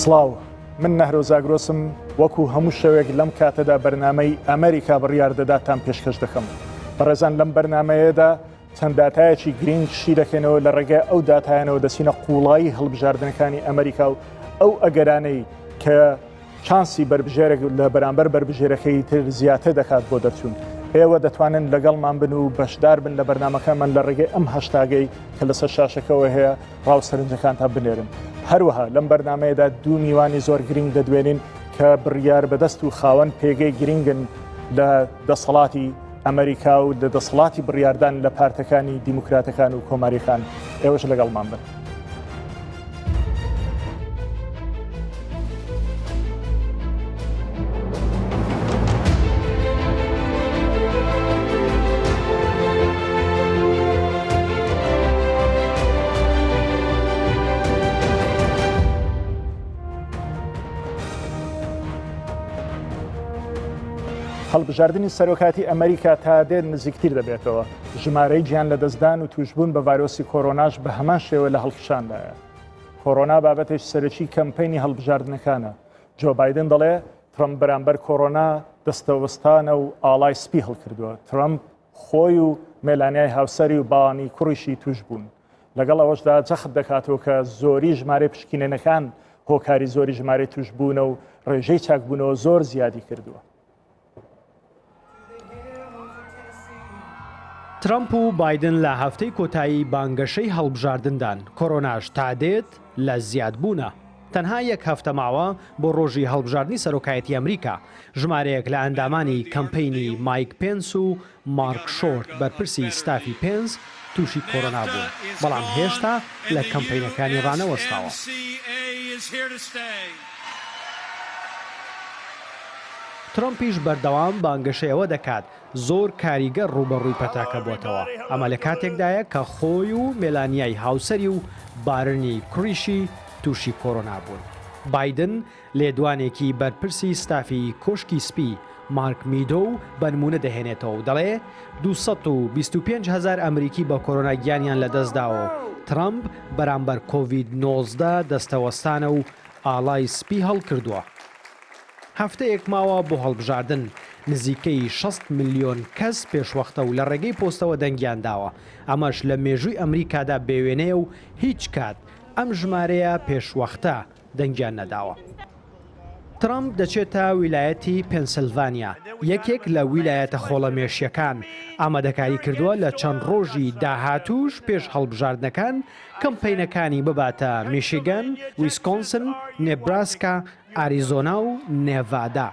سڵاو من نەهرۆز ئاگرۆسم وەکو هەموو شەوێک لەم کاتەدا بەرنامەی ئەمریکا بڕیار دەداتان پێشکەش دەکەم. بەڕێزان لەم بەرنمەیەدا چەند داتایەکی گرنگ شی دەکەنەوە لە ڕێگای ئەو داتایانەوە دەچینە قوڵایی هەڵبژاردنەکانی ئەمریکا و ئەو ئەگەرانەی کە چانسی بربژێرێک لە بەرامبەر بربژێرەکەی تر زیاتر دەکات بۆ دەرچوون. ئێوە دەتوانن لەگەڵمان بن و بەشدار بن لە بەرنمەکەمان لە ڕێگەی ئەم هەشتاگەی کە لەسەر شاشەکەەوە هەیە ڕاوسەرنجەکانتان بنێرن. هەروەها لەم بەرنمەیەدا دوو میوانی زۆر گرنگ دەدوێنین کە بڕیار بەدەست و خاوەن پێگەی گرنگن لە دەسەڵاتی ئەمریکا و لە دەسەڵاتی بڕیاردان لە پارتەکانی دیموکراتەکان و کۆماریەکان. ئێوەش لەگەڵمان بن. هەڵبژاردننی سەرۆکاتی ئەمریکا تا دێت نزیکتر دەبێتەوە. ژمارەی گیان لە دەستدان و توشبوون بە ڤایرۆسی کۆرۆناش بە هەمان شێوە لە هەڵکشاندایە. کۆرۆنا بابەتێک سەرەکی کەمپەینی هەڵبژاردنەکانە. جۆ بایدن دەڵێ ترەمپ بەرامبەر کۆرۆنا دەستەوەستانە و ئاڵای سپی هەڵکردووە. ترەمپ خۆی و مێلانیای هاوسەری و باوانی کوڕیشی توش بوون. لەگەڵ ئەوەشدا جەخت دەکاتەوە کە زۆری ژمارە پشکینێنەکان هۆکاری زۆری ژمارە توشبوونە و ڕێژەی چاکبوونەوە زۆر زیادی کردووە. ترامپ و بایدن لە هەفتەی کۆتایی بانگەشەی هەڵبژاردندان کۆرۆناش تا دێت لە زیادبوونە. تەنها یەک هەفتە ماوە بۆ ڕۆژی هەڵبژاردننی سەرۆکایەتی ئەمریکا ژمارەیەک لە ئەندامانی کەمپەینی مایک پێنس و مارک شۆرت بەرپرسی ستافی پێنس تووشی کۆرۆنا بوون، بەڵام هێشتا لە کەمپەینەکانی ڕانەوەستاوە. ترامپیش بەردەوام بانگەشەیەوە دەکات زۆر کاریگەر ڕوبەڕووی پەتاکە بۆتەوە. ئەمە لە کاتێکدایە کە خۆی و مێلانیای هاوسەری و بارنی کوڕیشی تووشی کۆرۆنا بوون. بایدن لێدوانێکی بەرپرسی ستافی کۆشکی سپی مارک میدۆ بەنمونە دەهێنێتەوە و دەڵێ 225,000 ئەمریکی بە کۆرۆنا گیانیان لەدەستداوە. ترامپ بەرامبەر کۆڤید-19 دەستەوەستانە و ئاڵای سپی هەڵکردووە. هەفتەیەک ماوە بۆ هەڵبژاردن نزیکەی 6 ملیۆن کەس پێشوەختە و لە ڕێگەی پۆستەوە دەنگیان داوە. ئەمەش لە مێژووی ئەمریکادا بێوێنەیە و هیچ کات ئەم ژمارەیە پێشوەختە دەنگیان نەداوە. ترامپ دەچێتە ویلایەتی پێنسیلڤانیا، یەکێک لە ویلایەتە خۆڵەمێشیەکان. ئامادەکاری کردووە لە چەند ڕۆژی داهاتووش پێش هەڵبژاردنەکان کەمپەینەکانی بباتە میشیگەن، ویسکۆنسن، نێبراسکا، ئاریزۆنا و نێڤادا.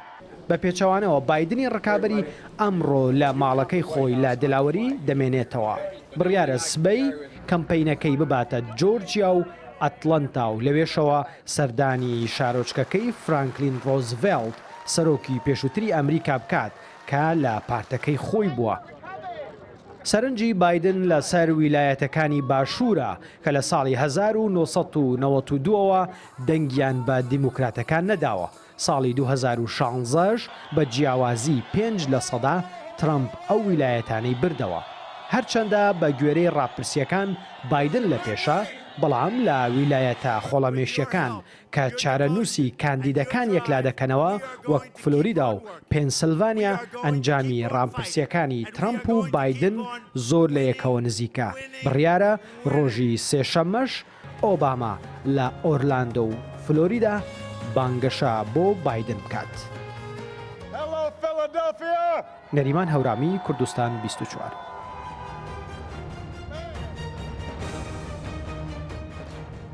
بە پێچەوانەوە بایدنی ڕکابەری ئەمڕۆ لە ماڵەکەی خۆی لە دلاوەری دەمێنێتەوە. بڕیارە سبەی کەمپەینەکەی بباتە جۆرجیا و ئەتلەنتا و لەوێشەوە سەردانی شارۆچکەکەی فرانکلین ڕۆزڤێلت سەرۆکی پێشووتری ئەمریکا بکات کە لە پارتەکەی خۆی بووە. سەرنجی بایدن لە سەر ویلایەتەکانی باشوورە کە لە ساڵی 1992ەوە دەنگیان بە دیموکراتەکان نەداوە. ساڵی 2016 بە جیاوازی 5% ترامپ ئەو ویلایەتانەی بردەوە. هەرچەندە بە گوێرەی ڕاپرسیەکان بایدن لە پێشە، بەڵام لە ویلایەتە خۆڵەمێشیەکان کە چارەنووسی کاندیدەکان یەکلا دەکەنەوە وەک فلۆریدا و پێنسیلڤانیا ئەنجامی ڕامپرسیەکانی ترامپ و بایدن زۆر لە یەکەوە نزیکە. بڕیارە ڕۆژی سێشەممەش ئۆباما لە ئۆرلاندۆ و فلۆریدا بانگەشە بۆ بایدن بکات. نەریمان هەورامی، کوردستان 24.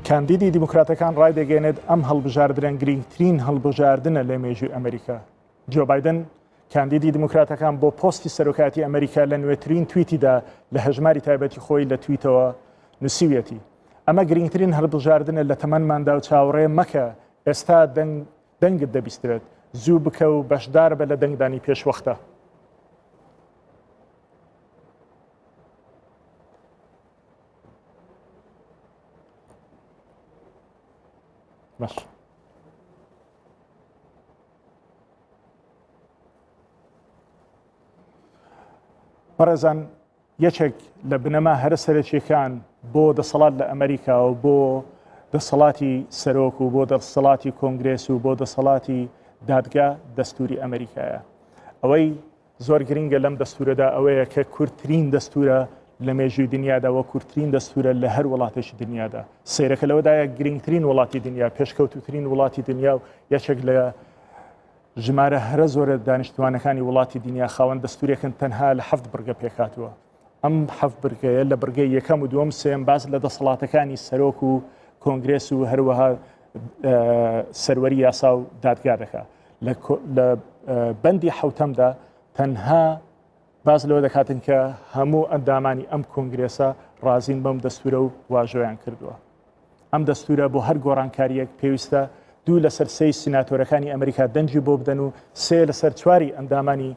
کاندیدی دیموکراتەکان ڕای دەگەێنێت ئەم هەڵبژاردنە گرنگترین هەڵبژاردنە لە مێژووی ئەمریکا. جۆ بایدن کاندیدی دیموکراتەکان بۆ پۆستی سەرۆکاتی ئەمریکا لە نوێترین تویتیدا لە هەژماری تایبەتی خۆی لە تویتەوە نووسیویەتی: ئەمە گرنگترین هەڵبژاردنە لە تەمەنماندا و چاوەڕێ مەکە، ئێستا دەنگت دەبیسترێت، زوو بکە و بەشدار بە لە دەنگدانی پێشوەختە. باش. بەڕێزان یەکێک لە بنەما هەرە سەرەکیەکان بۆ دەسەڵات لە ئەمریکا و بۆ دەسەڵاتی سەرۆک و بۆ دەسەڵاتی کۆنگرێس و بۆ دەسەڵاتی دادگا دەستوری ئەمریکایە. ئەوەی زۆر گرنگە لەم دەستورەدا ئەوەیە کە کورتترین دەستورە لە مێژووی دنیادا وە کورتترین دەستورە لە هەر وڵاتێکی دنیادا. سیرەکە لەوەدایە گرنگترین وڵاتی دنیا، پێشکەوتوترین وڵاتی دنیا و یەکێک لە ژمارە هەرە زۆرە دانیشتوانەکانی وڵاتی دنیا خاوەن دەستورێکن تەنها لە 7 بڕگە پێکاتوە. ئەم 7 بڕگەیە لە بڕگەی یەکەم و دووەم سێم باز لە دەسەڵاتەکانی سەرۆک و کۆنگرێس و هەروەها سەروەری یاسا و دادگا دەکات. لە بەندی حوتەمدا تەنها باز لەوە دەکاتن کە هەموو ئەندامانی ئەم کۆنگرێسە ڕازین بەم دەستورە و واژۆیان کردووە. ئەم دەستورە بۆ هەر گۆڕانکاریەک پێویستە 2 لەسەر 3 سیناتۆرەکانی ئەمریکا دەنجی بۆ بدەن و 3 لەسەر 4 ئەندامانی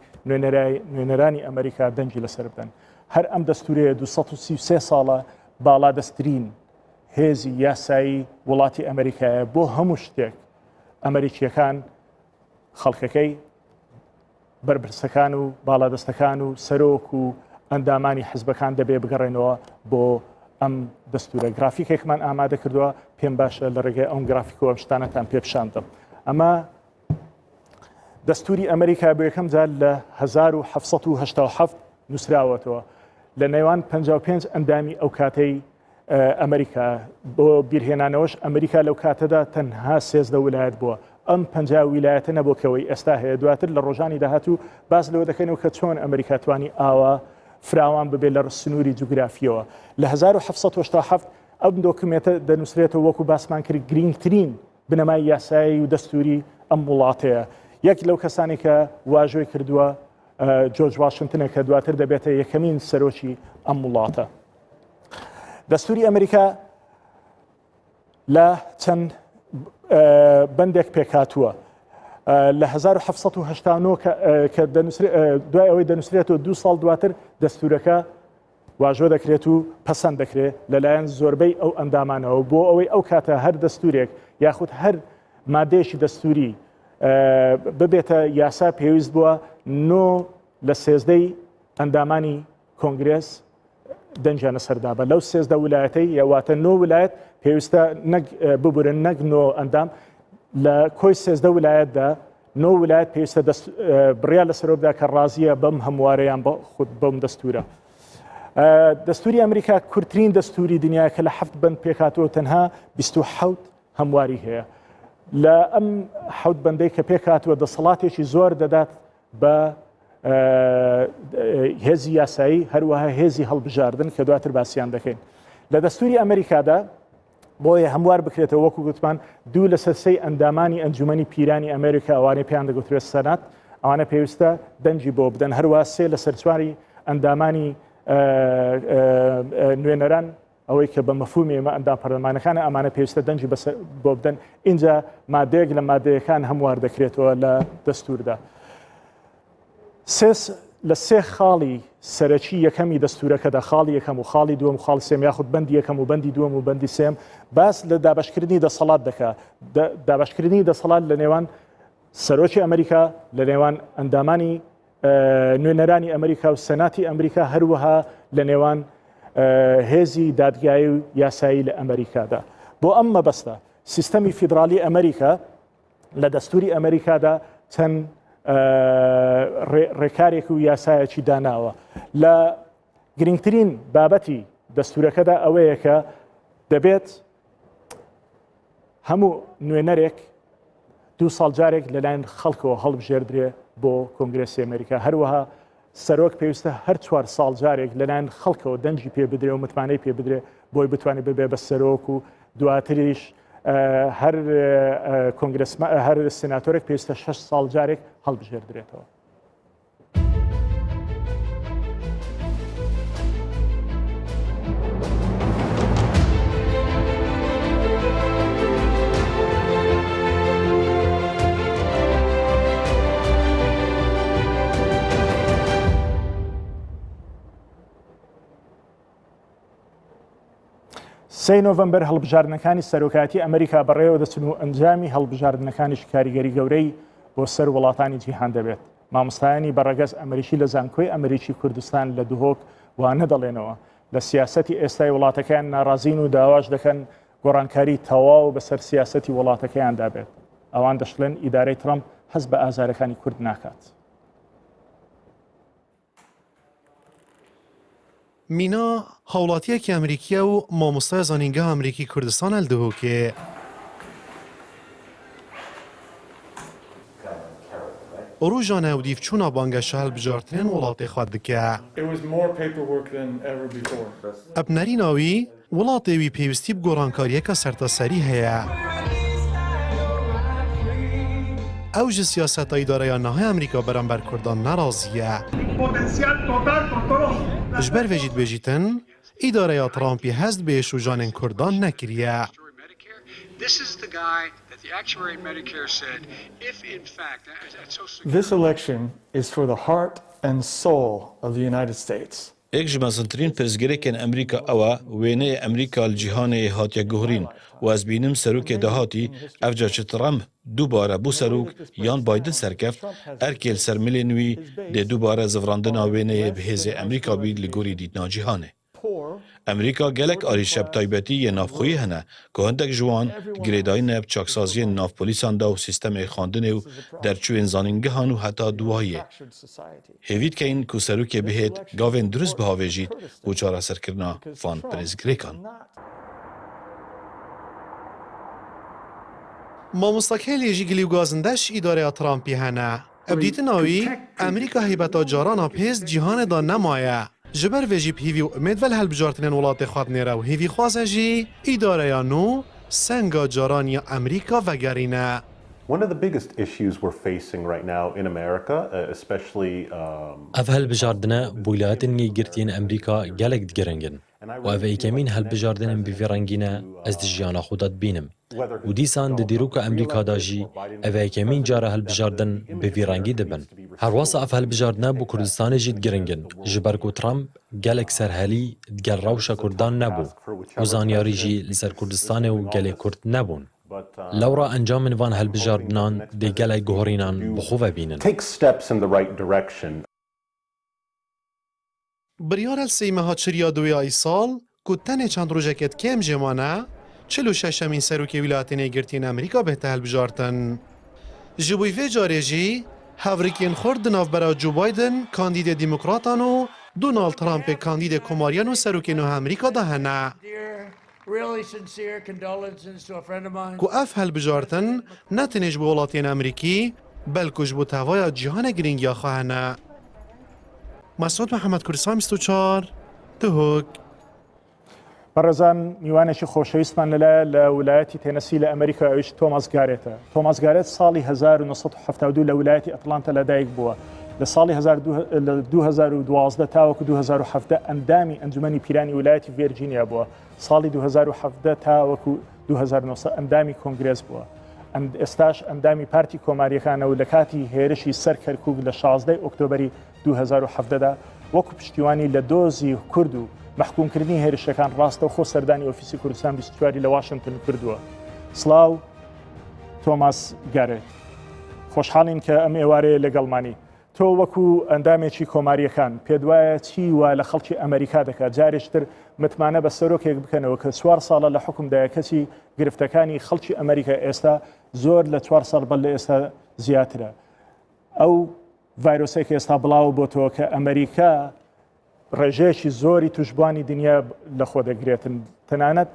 نوێنەرانی ئەمریکا دەنجی لەسەر بدەن. هەر ئەم دەستورەیە 233 ساڵە باڵادەستترین هێزی یاسایی وڵاتی ئەمریکایە بۆ هەموو شتێک ئەمریکیەکان خەڵکەکەی بەرپرسەکان و باڵادەستەکان و سەرۆک و ئەندامانی حزبەکان دەبێ بگەڕێنەوە بۆ ئەم دەستورە. گرافیکێکمان ئامادە کردووە پێم باشە لە ڕێگەی ئەم گرافیکەوە شتانەتان پێ بشاندم. ئەمە دەستوری ئەمریکا بۆ یەکەم جار لە 1787 نووسراوەتەوە لە نێوان 55 ئەندامی ئەو کاتەی ئەمریکا. بۆ بیرهێنانەوەش ئەمریکا لەو کاتەدا تەنها 13 ویلایەت بووە. ئەم 50 ویلایەتە نەبووکەوەی ئێستا هەیە. دواتر لە ڕۆژانی داهاتوو باز لەوە دەکەنەوە کە چۆن ئەمریکا توانی ئاوا فراوان ببێ لە سنووری جوگرافیەوە. لە 1787 ئەم دۆکمێتە دەنووسرێتەوە وەکو باسمان کرد گرنگترین بنەمای یاسایی و دەستوری ئەم وڵاتەیە. یەک لەو کەسانی کە واژۆی کردووە جۆرج واشنتنە کە دواتر دەبێتە یەکەمین سەرۆکی ئەم وڵاتە. دەستوری ئەمریکا لە چەند بەندێک پێکاتووە. لە 1789 کە دوای ئەوەی دەنووسرێتەوە 2 ساڵ دواتر دەستورەکە واژۆ دەکرێت و پەسەند دەکرێت لەلایەن زۆربەی ئەو ئەندامانەوە بۆ ئەوەی ئەو کاتە هەر دەستورێک یاخود هەر مادەیەکی دەستوری ببێتە یاسا پێویست بووە 9 لە 13 ئەندامانی کۆنگرێس دەنجیانە سەردابە. لەو 13 ویلایەتەی یاواتە 9 ویلایەت پێویستە ببورن نەک 9 ئەندام. لە کۆی 13 ویلایەتدا 9 ویلایەت پێویستە بڕیا لەسەرۆبدا کە ڕازیە بەم هەموارەیان خود بەم دەستورە. دەستوری ئەمریکا کورتترین دەستوری دنیا کە لە 7 بەند پێکاتەوە تەنها 27 هەمواری هەیە. لە ئەم 7 بەندەی کە پێکاتوە دەسەڵاتێکی زۆر دەدات بە هێزی یاسایی هەروەها هێزی هەڵبژاردن کە دواتر باسییان دەکەین. لە دەستوری ئەمریکادا بۆیە هەموار بکرێتەوە وەکو گوتمان 2 لەسەر 3 ئەندامانی ئەنجومەنی پیرانی ئەمریکا ئەوانەی پێیان دەگوترێت سەنات ئەوانە پێویستە دەنجی بۆ بدەن. هەروە 3 لەسەر 4 ئەندامانی نوێنەران ئەوەی کە بە مەفهومی ئێمە ئەندام پەرلەمانەکانە ئەمانە پێویستە دەنجی بۆ بدەن. اینجا مادەیەک لە مادەیەکان هەموار دەکرێتەوە لە دەستوردا. لە 3 خاڵی سەرەکی یەکەمی دەستورەکەدا خاڵی یەکەم و خاڵی دووەم و خاڵی سێم یاخود بەندی یەکەم و بەندی دووەم و بەندی سێم باس لە دابەشکردنی دەسەڵات دەکات. دابەشکردنی دەسەڵات لە نێوان سەرۆکی ئەمریکا لە نێوان ئەندامانی نوێنەرانی ئەمریکا و سەناتی ئەمریکا هەروەها لە نێوان هێزی دادگایی و یاسایی لە ئەمریکادا. بۆ ئەم مەبەستە سیستەمی فیدرالی ئەمریکا لە دەستوری ئەمریکادا چەند ڕێکارێک و یاسایەکی داناوە. لە گرنگترین بابەتی دەستورەکەدا ئەوەیە کە دەبێت هەموو نوێنەرێک 2 ساڵ جارێک لەلایەن خەڵکەوە هەڵبژێردرێ بۆ کۆنگرێسی ئەمریکا. هەروەها سەرۆک پێویستە هەر 4 ساڵ جارێک لەلایەن خەڵکەوە دەنجی پێ بدرێ و متمانەی پێ بدرێ بۆی بتوانێت ببێ بە سەرۆک و دواتریش هەر سناتۆرێک پێویستە 6 ساڵ جارێک هەڵبژێردرێتەوە. سەی نۆڤەمبەر هەڵبژاردنەکانی سەرۆکاتی ئەمریکا بەڕێوە دەچن و ئەنجامی هەڵبژاردنەکانیش کاریگەری گەورەی بۆ سەر وڵاتانی جیهان دەبێت. مامۆستایانی بەڕێگەز ئەمریکی لە زانکۆی ئەمریکی کوردستان لە دوهۆک وانە دەڵێنەوە لە سیاسەتی ئێستای وڵاتەکان ناڕازین و داواش دەکەن گۆڕانکاری تەواو بەسەر سیاسەتی وڵاتەکەیاندا بێت ئەوان دەشڵێن ئیدارەی ترامپ هەست بە ئازارەکانی کورد ناکات. مینا هاوڵاتیەکی ئەمریکیە و مامۆستای زانینگە ئەمریکی کوردستان هەلدەهۆکێ. ڕۆژە ناودیفچوونە بانگەشە هەڵبژاردنێن وڵاتی خوا دکە. ئەبنەری ناوی وڵاتێوی پێویستی بگۆڕانکاریەکە سەرتاسەری هەیە. ئەو ژ سیاسەتە ئیدارەیان ناهای ئەمریکا بەرامبەر کوردان ناڕازیە. ji ber vê jî dibêjîtin, îdareya Trumpê hest bê şûjanên Kurdan nekiriye. This election is for the heart and soul of the United States. Ek ji mezintirîn pirsgirêkên Emerîka ew e wêneyê Emerîka li cîhanê hatiye guhirîn û ez bînim serokê dahatî evca çi Trump dubare bû serok yan Biden serkeft erkê li ser milên wî dê dubare zivrandina wêneyê bi hêzê Emerîka bî li gorî dîtina cîhanê. Emerîka gelek arîşeb taybetî yê navxwî hene ku hindek ji wan girêdayîne çaksaziyên navpolisan da û sîstemê xandinê û derçûyên zanîngehan û heta duwayê. Hêvî dikeyin ku serokê bihêt gavên durist bihavêjît û çareserkirina van pirsgirêkan. Mamostakhelê jî gilî û gazindeş îdareya Trumpê hene. Ev dîtina wî Emerîka hîbeta carana pêz cîhanê da nemaye. Ji ber vê jî hîvî û umêd vel helbijartinên welatê xwedinêre û hêvî xwaze jî îdareya nû senga caraniya Emerîka vegerîne. One of the biggest issues we're facing right now in America, especially ev helbijardine bûylatên girtiyên Emerîka gelek digirengin û ev ekemîn helbijardinên bivêrengîne ez di jiyana xwe de dibînim û dîsan di dîroka Emerîka da jî ev ekemîn cara helbijardin bivêrengî dibin. Herwasa ev helbijardine bû Kurdistanê jî digirengin ji ber ku Trump gelek serhelî digel rewşa Kurdan nebû û zanyarî jî li ser Kurdistanê û gelê Kurd nebûn. Lewra encamên van helbijardinan dê gelek guherînan bi xwe vebînin. take steps in the right direction. Biryar el sêmeha çiriya duya î sal ku tenê çend rojeket kêm jê mane, 46 serokê Wîlayetên Yêkgirtiyên Emerîka bêhte helbijartin. Ji bo vê carê jî hevrikên xwe di navbera Joe Biden kandîdê Demokratan û Donald Trumpê kandîdê Komariyan û serokê nû Emerîka da hene. Ku ev helbijartin ne tenê ji bo welatiyên Emerîkî belku ji bo tevaya cîhanê giringiya xwe hene. Mesud Mehemed Kurdistan 24 Duhok. بەڕێزان میوانێکی خۆشەویستمان لەلایە لە ویلایەتی تێنەسی لە ئەمریکا ئەویش تۆماس گارێتە. تۆماس گارێت ساڵی 1972 لە ویلایەتی ئەتلانتا لەدایک بووە. لە ساڵی 2012 تاوەکو 2017 ئەندامی ئەنجومەنی پیرانی ویلایەتی ڤێرجینیا بووە. ساڵی 2017 تاوەکو 2009 ئەندامی کۆنگرێز بووە. ئێستاش ئەندامی پارتی کۆماریەکانە و لە کاتی هێرشی سەر کەرکووک لە 16 ئۆکتۆبەری 2017دا وەکو پشتیوانی لە دۆزی کورد و محکومکردنی هێرشەکان ڕاستە و خۆ سەردانی ئۆفیسی کوردستان 24 لە واشنگتن کردووە. سڵاو تۆماس گارێت. خۆشحاڵین کە ئەم ئێوارەیە لەگەڵمانی. تۆ وەکو ئەندامێکی کۆماریەکان پێت وایە چی وا لە خەڵکی ئەمریکا دەکات جارێشتر متمانە بە سەرۆکێک بکەنەوە کە 4 ساڵە لە حکومدایە کەسی گرفتەکانی خەڵکی ئەمریکا ئێستا زۆر لە 4 ساڵ بەل لە ئێستا زیاترە. ئەو ڤایرۆسێک ئێستا بڵاو بۆ تۆ کە ئەمریکا ڕێژەیەکی زۆری توشبوانی دنیا لەخۆ دەگرێتن تەنانەت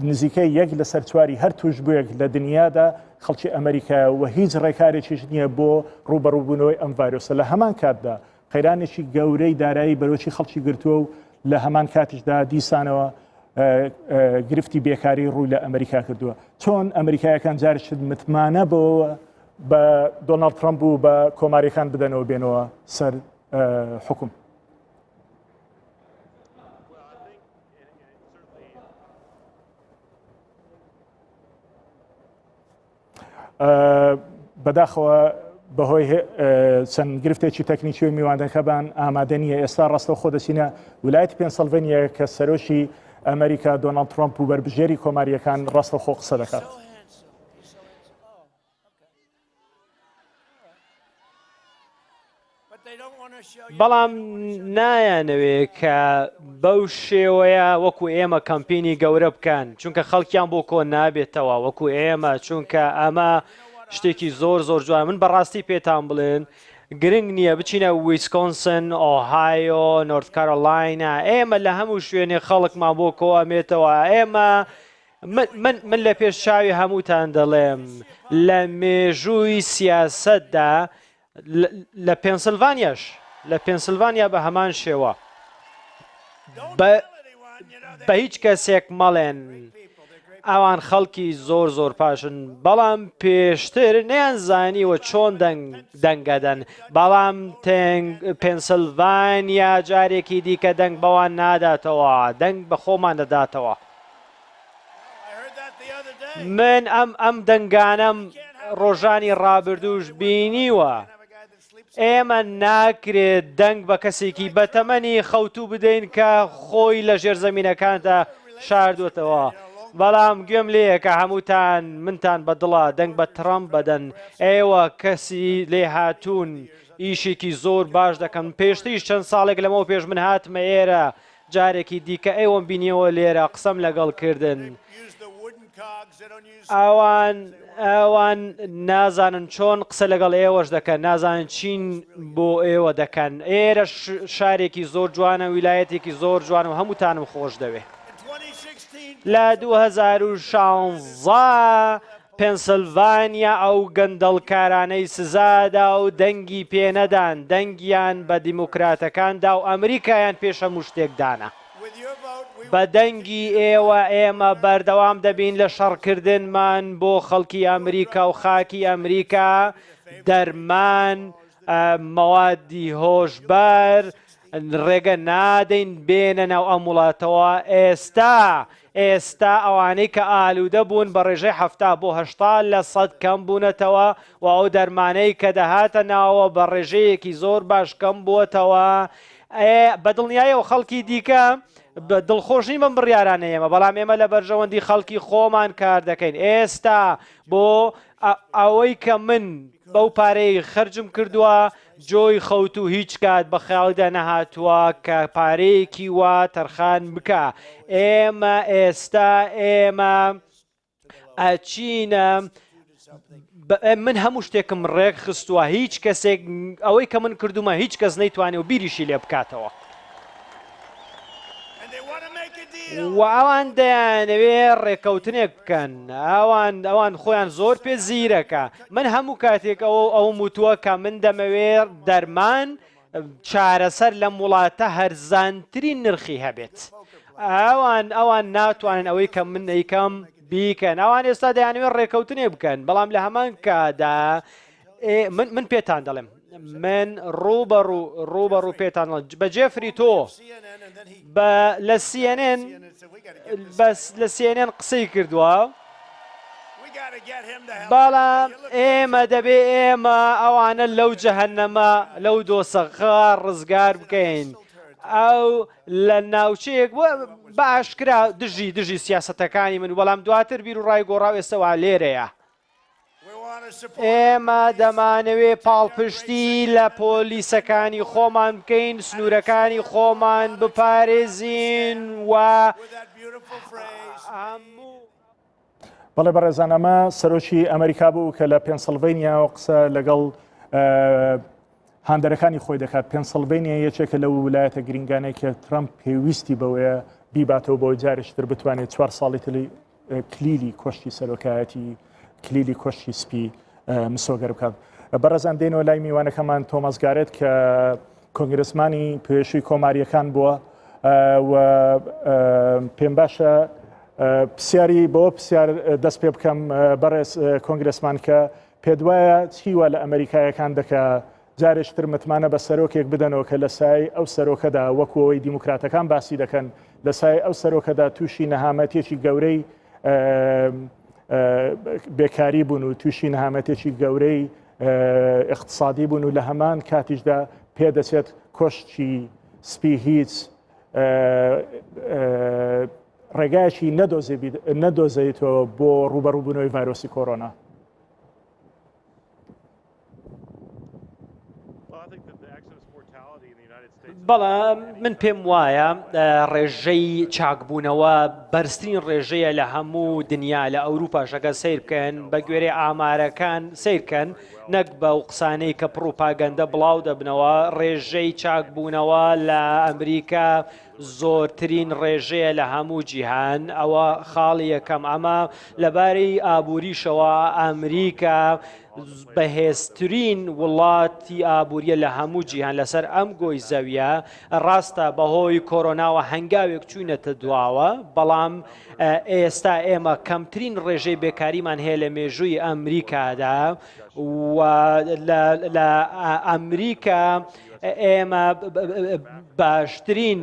نزیکەی 1 لەسەر 4 هەر توشبوویەک لە دنیادا خەڵکی ئەمریکا و هیچ ڕێکارێکیش نییە بۆ ڕوبەڕووبوونەوەی ئەم ڤایرۆسە. لە هەمان کاتدا قەیرانێکی گەورەی دارایی بەرۆکی خەڵکی گرتووە و لە هەمان کاتیشدا دیسانەوە گرفتی بێکاری ڕووی لە ئەمریکا کردووە. چۆن ئەمریکایەکان جارشت متمانە بەوە بە دۆناڵد ترامپ و بە کۆماریەکان بدەنەوە بێنەوە سەر حکوم؟ بەداخەوە بەهۆی چەند گرفتێکی تەکنیکی و میواندنەکەبان ئامادە نیە. ئێستا ڕاستەوە خۆ دەچینە ویلایەتی پێنسیلڤانیا کە سەرۆشی ئەمریکا دۆناڵد ترامپ و بەربژێری کۆماریەکان ڕاستە خۆ قسە دەکات. بەڵام نایانەوێ کە بەو شێوەیە وەکو ئێمە کەمپینی گەورە بکەن چونکە خەڵکیان بۆ کۆ نابێتەوە وەکو ئێمە چونکە ئەمە شتێکی زۆر زۆر جوان من بەڕاستی پێتان بڵێن گرنگ نییە بچینە ویسکۆنسن ئۆهایۆ نۆرت کارۆلاینا ئێمە لە هەموو شوێنێ خەڵکمان بۆ کۆ ئەمێتەوە ئێمە من لە پێش چاوی هەمووتان دەڵێم لە مێژووی سیاسەتدا لە پێنسیلڤانیا بە هەمان شێوە بە هیچ کەسێک مەڵێن ئەوان خەڵکی زۆر زۆر پاشن بەڵام پێشتر نەیانزانیوە چۆن دەنگەدەن بەڵام پێنسیلڤانیا جارێکی دیکە دەنگ بەوان ناداتەوە دەنگ بە خۆمان دەداتەوە من ئەم دەنگانەم ڕۆژانی ڕابردووش بینیوە ئێمە ناکرێت دەنگ بە کەسێکی بەتەمەنی خەوتوو بدەین کە خۆی لە ژێرزەمینەکاندا شاردوێتەوە بەڵام گوێم لێیە کە هەمووتان منتان بەدڵە دەنگ بە ترامپ بدەن ئێوە کەسی لێ هاتوون ئیشێکی زۆر باش دەکەن پێشتریش چەند ساڵێک لەمەوە پێش من هاتمە ئێرە جارێکی دیکە ئێوەم بینیەوە لێرە قسەم لەگەڵ کردن ئەوان نازانن چۆن قسە لەگەڵ ئێوەش دەکەن نازانن چین بۆ ئێوە دەکەن ئێرە شارێکی زۆر جوانە ویلایەتێکی زۆر جوان و هەمووتانم خۆش دەوێت لە 2016 پێنسیلڤانیا ئەو گەندەڵکارانەی سزادا و دەنگی پێنەدان دەنگیان بە دیموکراتەکاندا و ئەمریکایان پێش هەموو شتێکدانە بە دەنگی ئێوە ئێمە بەردەوام دەبین لە شەڕکردنمان بۆ خەڵکی ئەمریکا و خاکی ئەمریکا دەرمان مەوادی هۆشبەر ڕێگە نادەین بێنە ناو ئەم وڵاتەوە ئێستا ئەوانەی کە ئالوودە بوون بە ڕێژەی 70% کەم بوونەتەوە و ئەو دەرمانەی کە دەهاتە ناوە بە ڕێژەیەکی زۆر باش کەم بووەتەوە بە دڵنیایەوە خەڵکی دیکە دڵخۆشی من بڕیارانە ئێمە بەڵام ئێمە لە بەرژەوەندی خەڵکی خۆمان کار دەکەین ئێستا بۆ ئەوەی کە من بەو پارەی خەرجم کردووە جۆی خەوت و هیچ کات بە خەڵدا نەهاتووە کە پارەیەکی وا تەرخان بکە ئێمە ئێستا ئێمە ئەچینە من هەموو شتێکم ڕێک خستووە هیچ کەسێک ئەوەی کە من کردومە هیچ کەس نەیتوانێ و بیریشی لێ بکاتەوە و ئەوان دەیانەوێ ڕێکەوتنێک بکەن ئەوان خۆیان زۆر پێ زیرەکە من هەموو کاتێک ئەو موتووە کە من دەمەوێت دەرمان چارەسەر لە وڵاتە هەرزانترین نرخی هەبێت ئەوان ناتوانن ئەوەی کە من ئەیکەم بیکەن ئەوان ئێستا دەیانوێت ڕێکەوتنێ بکەن بەڵام لە هەمان کادا من پێتان دەڵێم من ڕوبەڕوو پێتان بە جێفری تۆ لە CNN قسەی کردووە بەڵام ئێمە دەبێ ئێمە ئەوانە لەو جەهەنەمە لەو دۆسەخە ڕزگار بکەین ئەو لە ناوچەیەک بە ئاشکرا دژی سیاسەتەکانی من بەڵام دواتر بیر و ڕای گۆڕاو ئێستەوا لێرەیە ئێمە دەمانەوێ پاڵپشتی لە پۆلیسەکانی خۆمان بکەین سنوورەکانی خۆمان بپارێزین و بەڵێ بەڕێزان ئەمە سەرۆکی ئەمریکا بوو کە لە پێنسیلڤینیا و قسە لەگەڵ هاندەرەکانی خۆی دەکات پێنسیلڤینیا یەکێکە لە ویلایەتە گرنگانەی کە ترامپ پێویستی بەوەیە بیباتەوە بۆ جارێکتر بتوانێت 4 ساڵی تری کلیلی کۆشتی سەرۆکایەتی کلیلی کۆشتی سپی مسۆگەر بکات بەڕێزان دێنەوە لای میوانەکەمان تۆماس گارێت کە کۆنگرسمانی پێشووی کۆماریەکان بووە و پێم باشە پرسیاری بۆ پرسیار دەست پێ بکەم بەڕێز کۆنگرسمان کە پێدوایە چیوە لە ئەمریکایەکان دەکە جارێکتر متمانە بە سەرۆکێک بدەنەوە کە لە سای ئەو سەرۆکەدا وەکوەوەی دیموکراتەکان باسی دەکەن لە سای ئەو سەرۆکەدا تووشی نەهامەتێکی گەورەی بێکاری بوون و تووشی نەهامەتێکی گەورەی اقتصادی بوون و لە هەمان کاتیشدا پێدەچێت کۆشتی سپی هیچ ڕێگایشی نەدۆزێتەوە بۆ ڕوبەڕووبوونەوەی ڤایرۆسی کۆرۆنا. بەڵام من پێم وایە ڕێژەی چاکبوونەوە بەرزترین ڕێژەیە لە هەموو دنیا لە ئەوروپاشەکە سیر بکەن بە گوێرەی ئامارەکان سیرکەن نەک بە و قسانەی کە پرۆپاگەندە بڵاو دەبنەوە ڕێژەی چاکبوونەوە لە ئەمریکا زۆرترین ڕێژەیە لە هەموو جیهان ئەوە خاڵی یەکەم ئەمە لەبارەی ئابووریشەوە ئەمریکا بەهێزترین وڵاتی ئابوووریە لە هەموو جیهان لەسەر ئەم گۆی زەویە ڕاستە بەهۆی کۆرۆناوە هەنگاوێک چوونەتە دواوە بەڵام ئێستا ئێمە کەمترین ڕێژەی بێکاریمان هەیە لە مێژووی ئەمریکادا و لە ئەمریکا ئێمە باشترین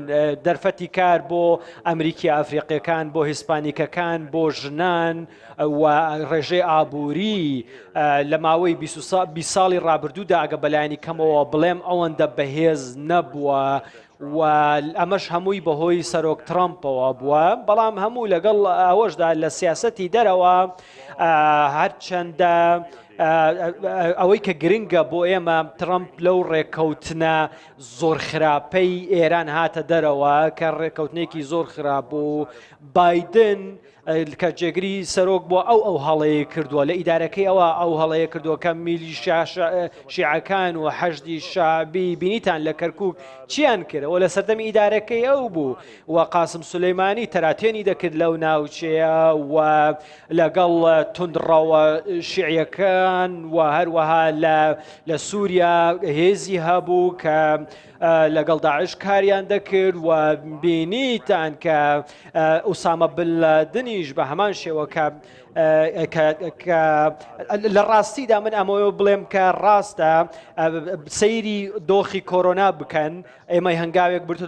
دەرفەتی کار بۆ ئەمریکی ئەفریقیەکان بۆ هیسپانیکەکان بۆ ژنان و ڕێژەی ئابووری لە ماوەی 20 ساڵی ڕابردوودا ئەگە بەلایانی کەمەوە بڵێم ئەوەندە بەهێز نەبووە و ئەمەش هەمووی بەهۆی سەرۆک ترامپەوە بووە بەڵام هەموو لەگەڵ ئەوەشدا لە سیاسەتی دەرەوە هەرچەندە ئەوەی کە گرنگە بۆ ئێمە ترامپ لەو ڕێکەوتنە زۆر خراپەی ئێران هاتە دەرەوە کە ڕێکەوتنێکی زۆر خراپ بوو بایدن کە جێگری سەرۆک بۆ ئەو هەڵەیە کردووە لە ئیدارەکەی ئەو هەڵەیە کردووە کە میلیشیا شیعەکان و حەشدی شعبی بینیتان لە کەرکووک چیان کردەوە لە سەردەمی ئیدارەکەی ئەو بوو و قاسم سولەیمانی تەراتێنی دەکرد لەو ناوچەیە و لەگەڵ توندڕەوە شیعیەکان و هەروەها لە سووریا هێزی هەبوو کە لەگەڵ داعش کاریان دەکرد و بینیتان کە ئوسامە بنلادنیش بە هەمان شێوە کە لە ڕاستیدا من ئەمەوە بڵێم کە ڕاستە سەیری دۆخی کۆرۆنا بکەن ئێمە هەنگاوێک برتو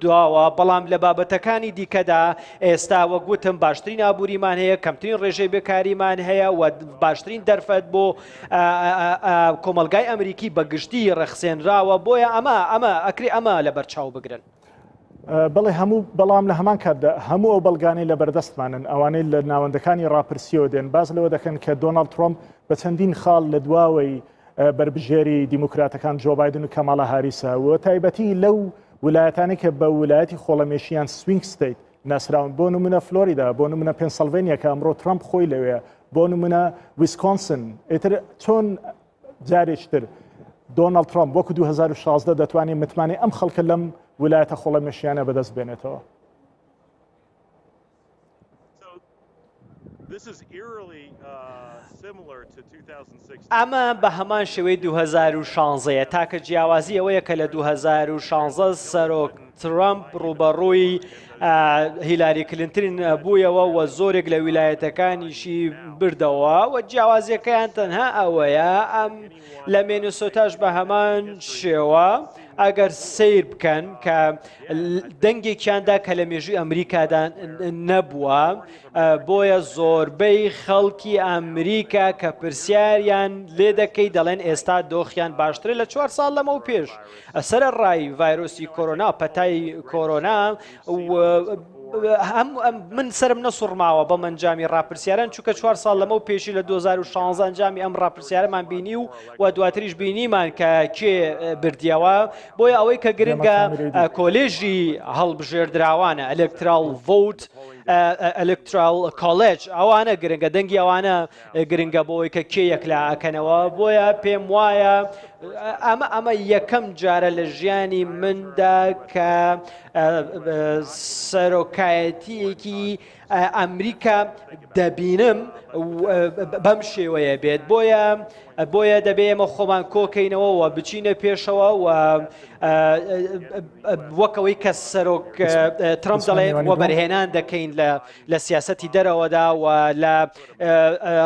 دواوە بەڵام لە بابەتەکانی دیکەدا ئێستا وەگوتم باشترین ئابووریمان هەیە کەمترین ڕێژەی بێکاریمان هەیە و باشترین دەرفەت بۆ کۆمەلگای ئەمریکی بەگشتی ڕەخسێنراوە بۆیە ئەمە ئەکری ئەمە لە بەرچاو بگرن. بەڵێ هەموو بەڵام لە هەمان کاتدا هەموو ئەو بەڵگانەی لە بەردەستمانن ئەوانەی لە ناوەندەکانی ڕاپرسیەوە دێن باز لەوە دەکەن کە دۆناڵد ترۆمپ بە چەندین خاڵ لە دواوەی بربژێری دیموکراتەکان جۆ بایدن و کەماڵە هاریسە و تایبەتی لەو ویلایەتانی کە بە ویلایەتی خۆڵەمێشیان سوینگ ستیت ناسراون بۆ نمونە فلۆریدا بۆ نمونە پێنسیلڤێنیا کە ئەمڕۆ ترامپ خۆی لەوەیە بۆ نمونە ویسکۆنسن ئیتر چۆن جارێکتر دۆناڵد ترامپ وەکو 2016 دەتوانێت متمانێ ئەم خەڵکە لەم ویلایەتە خۆڵەمێشیانە بەدەست بێنێتەوە. ئەمە بە هەمان شێوەی 2016 تاکە جیاوازی ئەوەیە کە لە 2016 سەرۆک ترامپ ڕوبەڕووی هیلاری کلینتن بوویەوە و زۆرێک لە ویلایەتەکانیشی بردەوە و جیاوازیەکەیان تەنها ئەوەیە ئەم لە مینیسۆتاش بە هەمان شێوە ئەگەر سیر بکەن کە دەنگێکیاندا کە لە مێژووی ئەمریکادا نەبووە بۆیە زۆربەی خەڵکی ئەمریکا کە پرسیاریان لێ دەکەی دەڵێن ئێستا دۆخیان باشترە لە 4 ساڵ لەمەو پێش سەرە ڕای ڤایرۆسی کۆرۆنا پەتای کۆرۆنا من سرم نەسوڕماوە بەم ئەنجامی ڕاپرسیاران چونکە 4 ساڵ لەمە پێشی لە 2016 ئەنجامی ئەم ڕاپرسیارەمان بینی و دواتریش بینیمان کە کێ بردیەوە بۆیە ئەوەی کە گرنگە کۆلێژی هەڵبژێردراوانە ئەلکترال ڤۆت ئەلکترال کۆلێج ئەوانە گرنگە دەنگی ئەوانە گرنگە بۆی کە کێ یەکلاکەنەوە بۆیە پێم وایە ئەمە یەکەم جارە لە ژیانی مندا کە سەرۆکایەتیەکی ئەمریکا دەبینم بەم شێوەیە بێت بۆیە دەبێ ئێمە خۆمان کۆکەینەوە و بچینە پێشەوە و وەکەوەی کە سەرۆک ترامپ دەڵێ وە بەرهێنان دەکەین لە سیاسەتی دەرەوەدا و لە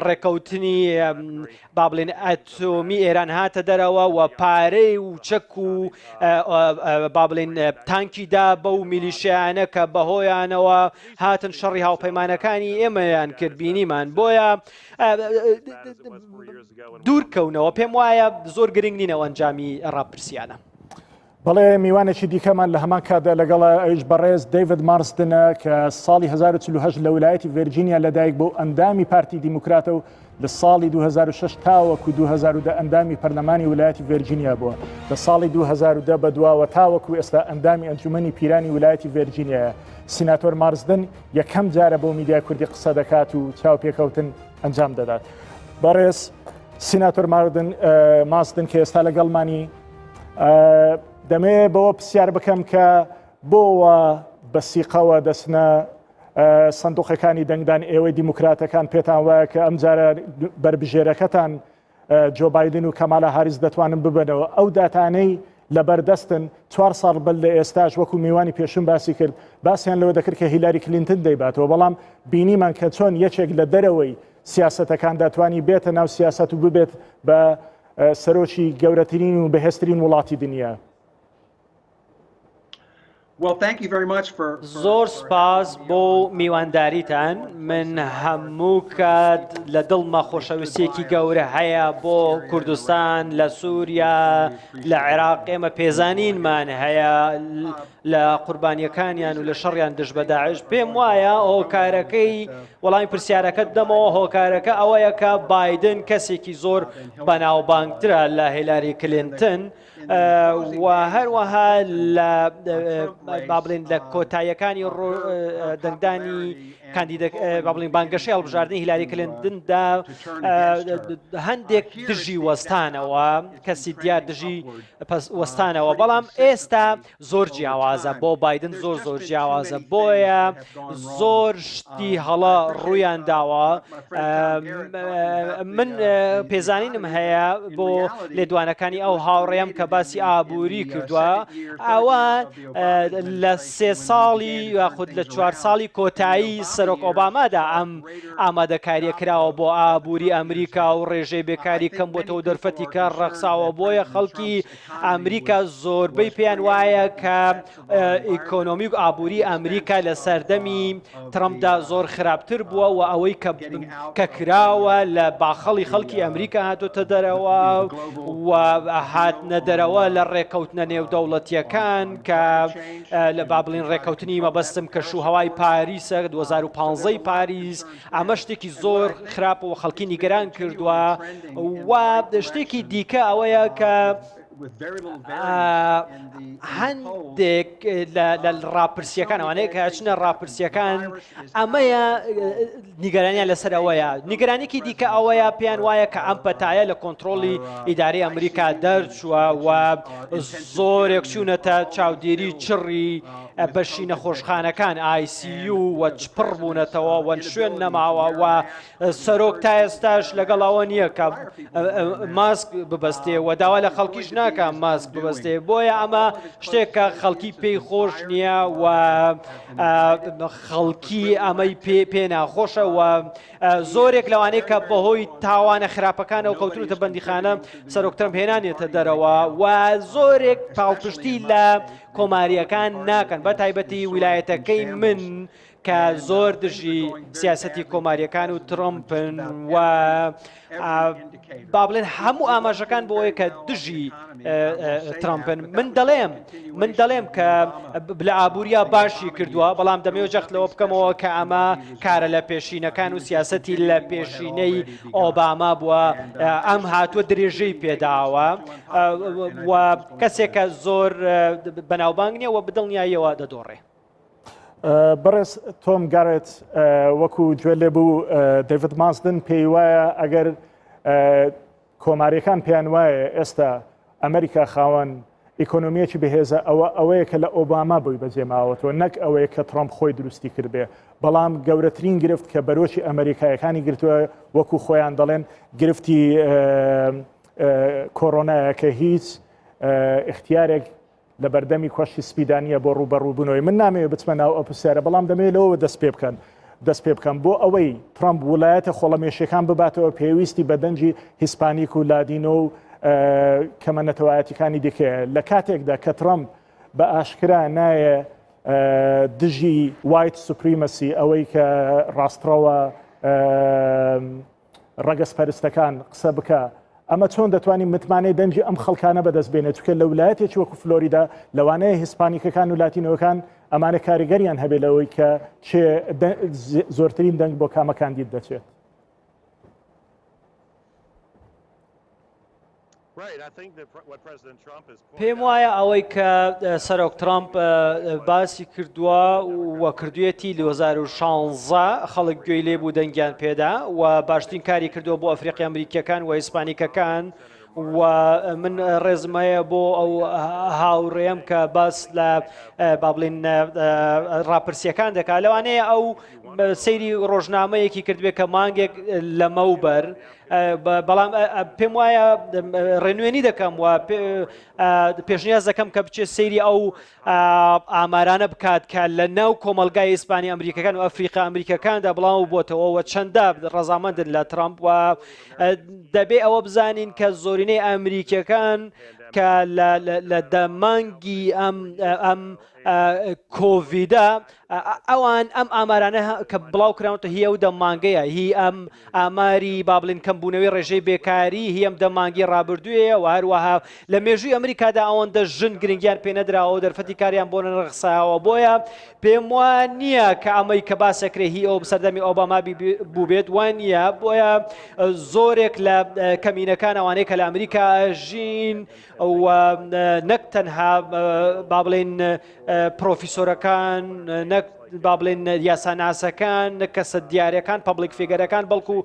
ڕێکەوتنی با بڵێن ئەتۆمی ئێران هاتە دەرەوە و پارەی و چەک و با بڵێن تانکیدا بەو میلیشیانە کە بەهۆیانەوە هاتن شەڕی هاوپەیمانەکانی ئێمەیان کرد بینیمان بۆیە دوورکەونەوە پێم وایە زۆر گرنگ نینەوە ئەنجامی ڕاپرسیانە. بەڵێ میوانێکی دیکەمان لە هەمان کاتدا لەگەڵ ئەوش بەڕێز دەیڤد مارسدنە کە ساڵی 1940 لە ویلایەتی ڤێرجینیا لەدایک بۆ ئەندامی پارتی دیموکراتە و لە ساڵی 2006 تاوەکو 2010 ئەندامی پەرلەمانی ویلایەتی ڤێرجینیا بووە لە ساڵی 2010 بەدواوە تاوەکو ئێستا ئەندامی ئەنجومەنی پیرانی ویلایەتی ڤێرجینیایە. سیناتۆر مارسدن یەکەم جارە بۆ میدیای کوردی قسە دەکات و چاوپێکەوتن ئەنجام دەدات. بەڕێز سیناتۆر مارسدن کە ئێستا لەگەڵمانی دەمێ بەوە پرسیار بکەم کە بۆوە بە سیقەوە دەچنە سندوقەکانی دەنگدان ئێوەی دیموکراتەکان پێتان وایە کە ئەم جارە بربژێرەکەتان جۆ بایدن و کەمالە هاریس دەتوانن ببنەوە ئەو داتانەی لەبەردەستن 4 ساڵ بل لە ئێستاش وەکو میوانی پێشم باسی کرد باسییان لەوە دەکرد کە هیلاری کلینتن دەیباتەوە بەڵام بینیمان کە چۆن یەکێک لە دەرەوەی سیاسەتەکان دەتوانی بێتە ناو سیاست و ببێت بە سەرۆکی گەورەترین و بەهێزترین وڵاتی دنیا. زۆر سپاس بۆ میوانداریتان من هەموو کات لە دڵمە خۆشەویستێکی گەورە هەیە بۆ کوردستان لە سووریا لە عێراق ئێمە پێزانینمان هەیە لە قوربانیەکانیان و لە شەڕیان دژ بە داعش پێم وایە هۆکارەکەی وەڵامی پرسیارەکەت دەمەوە هۆکارەکە ئەوەیە کە بایدن کەسێکی زۆر بەناوبانگترە لە هیلاری کلینتن و هەروەها لە با بڵێن لە کۆتاییەکانی دەنگدانی با بڵین بانگەشەی هەڵبژاردننی هیلاری کلینتندا هەندێک دژی وەستانەوە کەسی دیار دژی وەستانەوە بەڵام ئێستا زۆر جیاوازە بۆ بایدن زۆر جیاوازە بۆیە زۆر شتی هەڵە ڕوویان داوە من پێزانینم هەیە بۆ لێدوانەکانی ئەو هاوڕێم کە باسی ئابووری کردووە ئەوان لە 3 ساڵی یاخود لە 4 ساڵی کۆتایی سەرۆک ئۆبامادا ئەم ئامادەکاریە کراوە بۆ ئابووری ئەمریکا و ڕێژەی بێکاری کەم بۆتەوە دەرفەتی کار ڕەخساوە بۆیە خەڵکی ئەمریکا زۆربەی پێیان وایە کە ئیکۆنۆمی و ئابووری ئەمریکا لە سەردەمی ترەمپدا زۆر خراپتر بووە و ئەوەی کە کراوە لە باخەڵی خەڵکی ئەمریکا هاتۆتە دەرەوە و هاتنە دەرەوە لە ڕێکەوتنە نێودەوڵەتیەکان کە لە با بڵین ڕێکەوتنی مەبەستم کە شوهەوای پاریسە 2015 پاریس ئەمە شتێکی زۆر خراپەوە خەڵکی نیگەران کردووە و شتێکی دیکە ئەوەیە کە هەندێک لە ڕاپرسیەکان ئەوانەیە کە چنە ڕاپرسیەکان ئەمەیە نیگەرانیان لەسەر ئەوەیە نیگەرانێکی دیکە ئەوەیە پێیان وایە کە ئەم پەتایە لە کۆنتترۆلی ئیداری ئەمریکا دەرچووە و زۆرێک چوونەتە چاودێری چڕی بەشی نەخۆشخانەکان ICU و چپڕ بوونەتەوە و شوێن نەماوە و سەرۆک تا ئێستاش لەگەڵەوە نییە کە ماسک ببەستێ و داوا لە خەڵکیش ناکە ماسک ببەستێ بۆیە ئەمە شتێکە خەڵکی پێی خۆش نییە و خەڵکی ئەمەی پێ ناخۆشە و زۆرێک لەوانەیە کە بەهۆی تاوانە خراپەکانەوە کەوتونەتە بەندیخانە سەرۆک ترەمپ هێنانێتە دەرەوە و زۆرێک پاڵپشتی لە کۆماریەکان ناکەن بە تایبەتی ویلایەتەکەی من کە زۆر دژی سیاسەتی کۆماریەکان و ترەمپن و با بڵێن هەموو ئاماژەکان بۆ ئەوەیە کە دژی ترەمپن من دەڵێم کە لە ئابووریە باشی کردووە بەڵام دەمەوێت جەخت لەوە بکەمەوە کە ئەمە کارە لە پێشینەکان و سیاسەتی لە پێشینەی ئۆباما بووە ئەم هاتووە درێژەی پێداوە و کەسێکە زۆر بەناوبانگ نییە و بدڵنیاییەوە دەدۆڕێ. بەڕێز تۆم گارێت وەکو گوێ لێبوو دەیڤد مارسدن پێی وایە ئەگەر کۆماریەکان پێیان وایە ئێستا ئەمریکا خاوەن ئیکۆنۆمیەکی بەهێزە ئەوەیە کە لە ئۆباما بووی بەجێماوەتەوە نەک ئەوەیە کە ترەمپ خۆی دروستی کردبێ بەڵام گەورەترین گرفت کە بەرۆکی ئەمریکایەکانی گرتووە وەکو خۆیان دەڵێن گرفتی کۆڕۆنایە کە هیچ اختیارێک لە بەردەمی کۆشی سپیدانیە بۆ ڕوبەڕووبوونەوەی من نامەوێت بچمە ناو ئەو پرسیارە بەڵام دەمەوێت لەوە دەست پێ بکەم بۆ ئەوەی ترەمپ وڵایەتە خۆڵەمێشیەکان بباتەوە پێویستی بە دەنجی هیسپانیک و لادینۆ و کەمە نەتەوایەتیەکانی دیکەیە لە کاتێکدا کە ترەمپ بە ئاشکرا نایە دژی وایت سوپریمەسی ئەوەی کە ڕاستڕەوە ڕەگەزپەرستەکان قسە بکە ئەمە چۆن دەتوانین متمانەی دەنجی ئەم خەڵکانە بەدەست بێنێت چکە لە ویلایەتێکی وەکو فلۆریدا لەوانەیە هیسپانیکەکان و لاتینەوەکان ئەمانە کاریگەریان هەبێت لەوەی کە زۆرترین دەنگ بۆ کامەکاندید دەچێت. پێم وایە ئەوەی کە سەرۆک ترامپ باسی کردووە و کردوێتی 2016 خەڵک گوێی لێ بوو دەنگیان پێدا و باشترین کاری کردووە بۆ ئەفریقی ئەمریکیەکان و هیسپانیکەکان و من ڕێزمەیە بۆ ئەو هاوڕێم کە باس لە با بڵێن ڕاپرسیەکان دەکات لەوانەیە ئەو سەیری ڕۆژنامەیەکی کردبێت کە مانگێک لەمەوبەر بەڵام پێم وایە ڕێنوێنی دەکەم و پێشنیاز دەکەم کە بچێت سەیری ئەو ئامارانە بکات کە لە ناو کۆمەلگای ئیسپانی ئەمریکەکان و ئەفریقا ئەمریکەکاندا بڵاو بۆتەوە و چەندە ڕەزامەندن لە ترامپ و دەبێ ئەوە بزانین کە زۆرینەی ئەمریکیەکان کە لە دەمانگی ئەم کۆڤیدە ئەوان ئەم ئامارانە کە بڵاو کراونەوە هی ئەو دەمانگەیە هی ئەم ئاماری با بڵێن کەمبوونەوەی ڕێژەی بێکاری هی ئەم دەمانگی ڕابردوویە و هەروەها لە مێژووی ئەمریکادا ئەوەندە ژن گرنگیان پێ نەدراوە دەرفەتی کاریان بۆ نەرخساوە بۆیە پێم وان نییە کە ئەمەی کە باسەکرێ هی ئەو سەردەمی ئۆباما بوو بێت وان نییە بۆیە زۆرێک لە کەمینەکان ئەوانەیە کە لە ئەمریکا ژین و نەک تەنها با بڵێن پرۆفیسۆرەکان نەک با بڵێن یاساناسەکان کەسە دیارەکان پەبلیک فیگەرەکان بەڵکو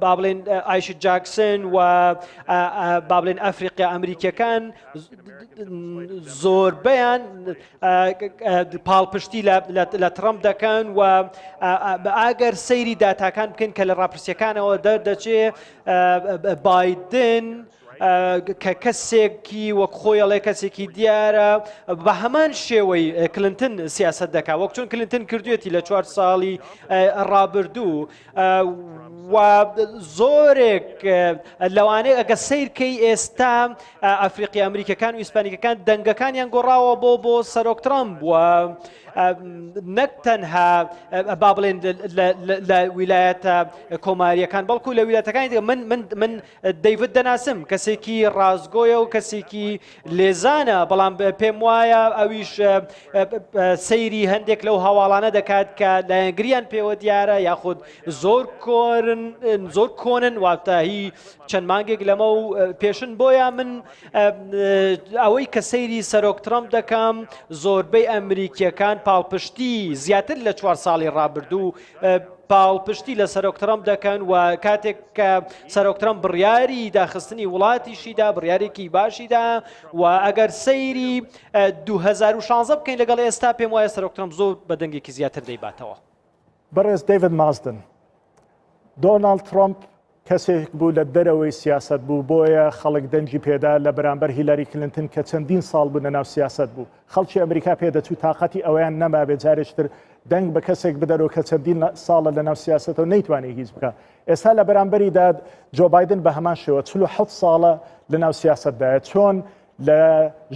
با بڵێن ئایش جاکسن و با بڵێن ئەفریقی ئەمریکیەکان زۆربەیان پاڵپشتی لە ترامپ دەکەن و ئەگەر سەیری داتاکان بکەن کە لە ڕاپرسیەکانەوە دەردەچێت بایدن کە کەسێکی وەک خۆیڵێ کەسێکی دیارە بە هەمان شێوەی کلنتن سیاست دەکات وەک چۆن کلنتن کردوێتی لە 4 ساڵی ڕابردوو و زۆرێک لەوانەیە ئەگە سیرکەی ئێستا ئەفریقی ئەمریکەکان و ئیسپانیکەکان دەنگەکانیان گۆڕاوە بۆ سەرۆک ترامپ بووە نەک تەنها با بڵێن لە ویلایەتە کۆماریەکان بەڵکو لە ویلایەتەکانی من دەیڤد دەناسم کەسێکی ڕازگۆیە و کەسێکی لێزانە بەڵام پێم وایە ئەویش سەیری هەندێک لەو هەواڵانە دەکات کە لایەنگریان پێوە دیارە یاخود زۆر کۆنن واتە هی چەند مانگێک لەمە و پێشن بۆیە من ئەوەی کە سەیری سەرۆک ترامپ دەکەم زۆربەی ئەمریکیەکان پاڵپشتی زیاتر لە 4 ساڵی ڕابردوو پاڵپشتی لە سەرۆک ترامپ دەکەن و کاتێک کە سەرۆک ترامپ بڕیاری داخستنی وڵاتیشیدا بڕیارێکی باشیدا و ئەگەر سەیری 2016 بکەین لەگەڵ ئێستا پێم وایە سەرۆک ترامپ زۆر بە دەنگێکی زیاتر دەیباتەوە. بەڕێز دەیڤد مازدن دۆناڵد ترامپ کەسێک بوو لە دەرەوەی سیاست بوو بۆیە خەڵک دەنجی پێدا لە بەرامبەر هیلاری کلنتن کە چەندین ساڵ بوو لەناو سیاست بوو خەڵکی ئەمریکا پێدەچوو تااقەتی ئەویان نەما بێ جارێکتر دەنگ بە کەسێک بدەرەوە کە چەندین ساڵە لەناو سیاستەوە نەیتوانێت هیچ بکە ئێستا لە بەرامبەریدا جۆ بایدن بە هەمان شێوە 47 ساڵە لەناو سیاستدایە چۆن لە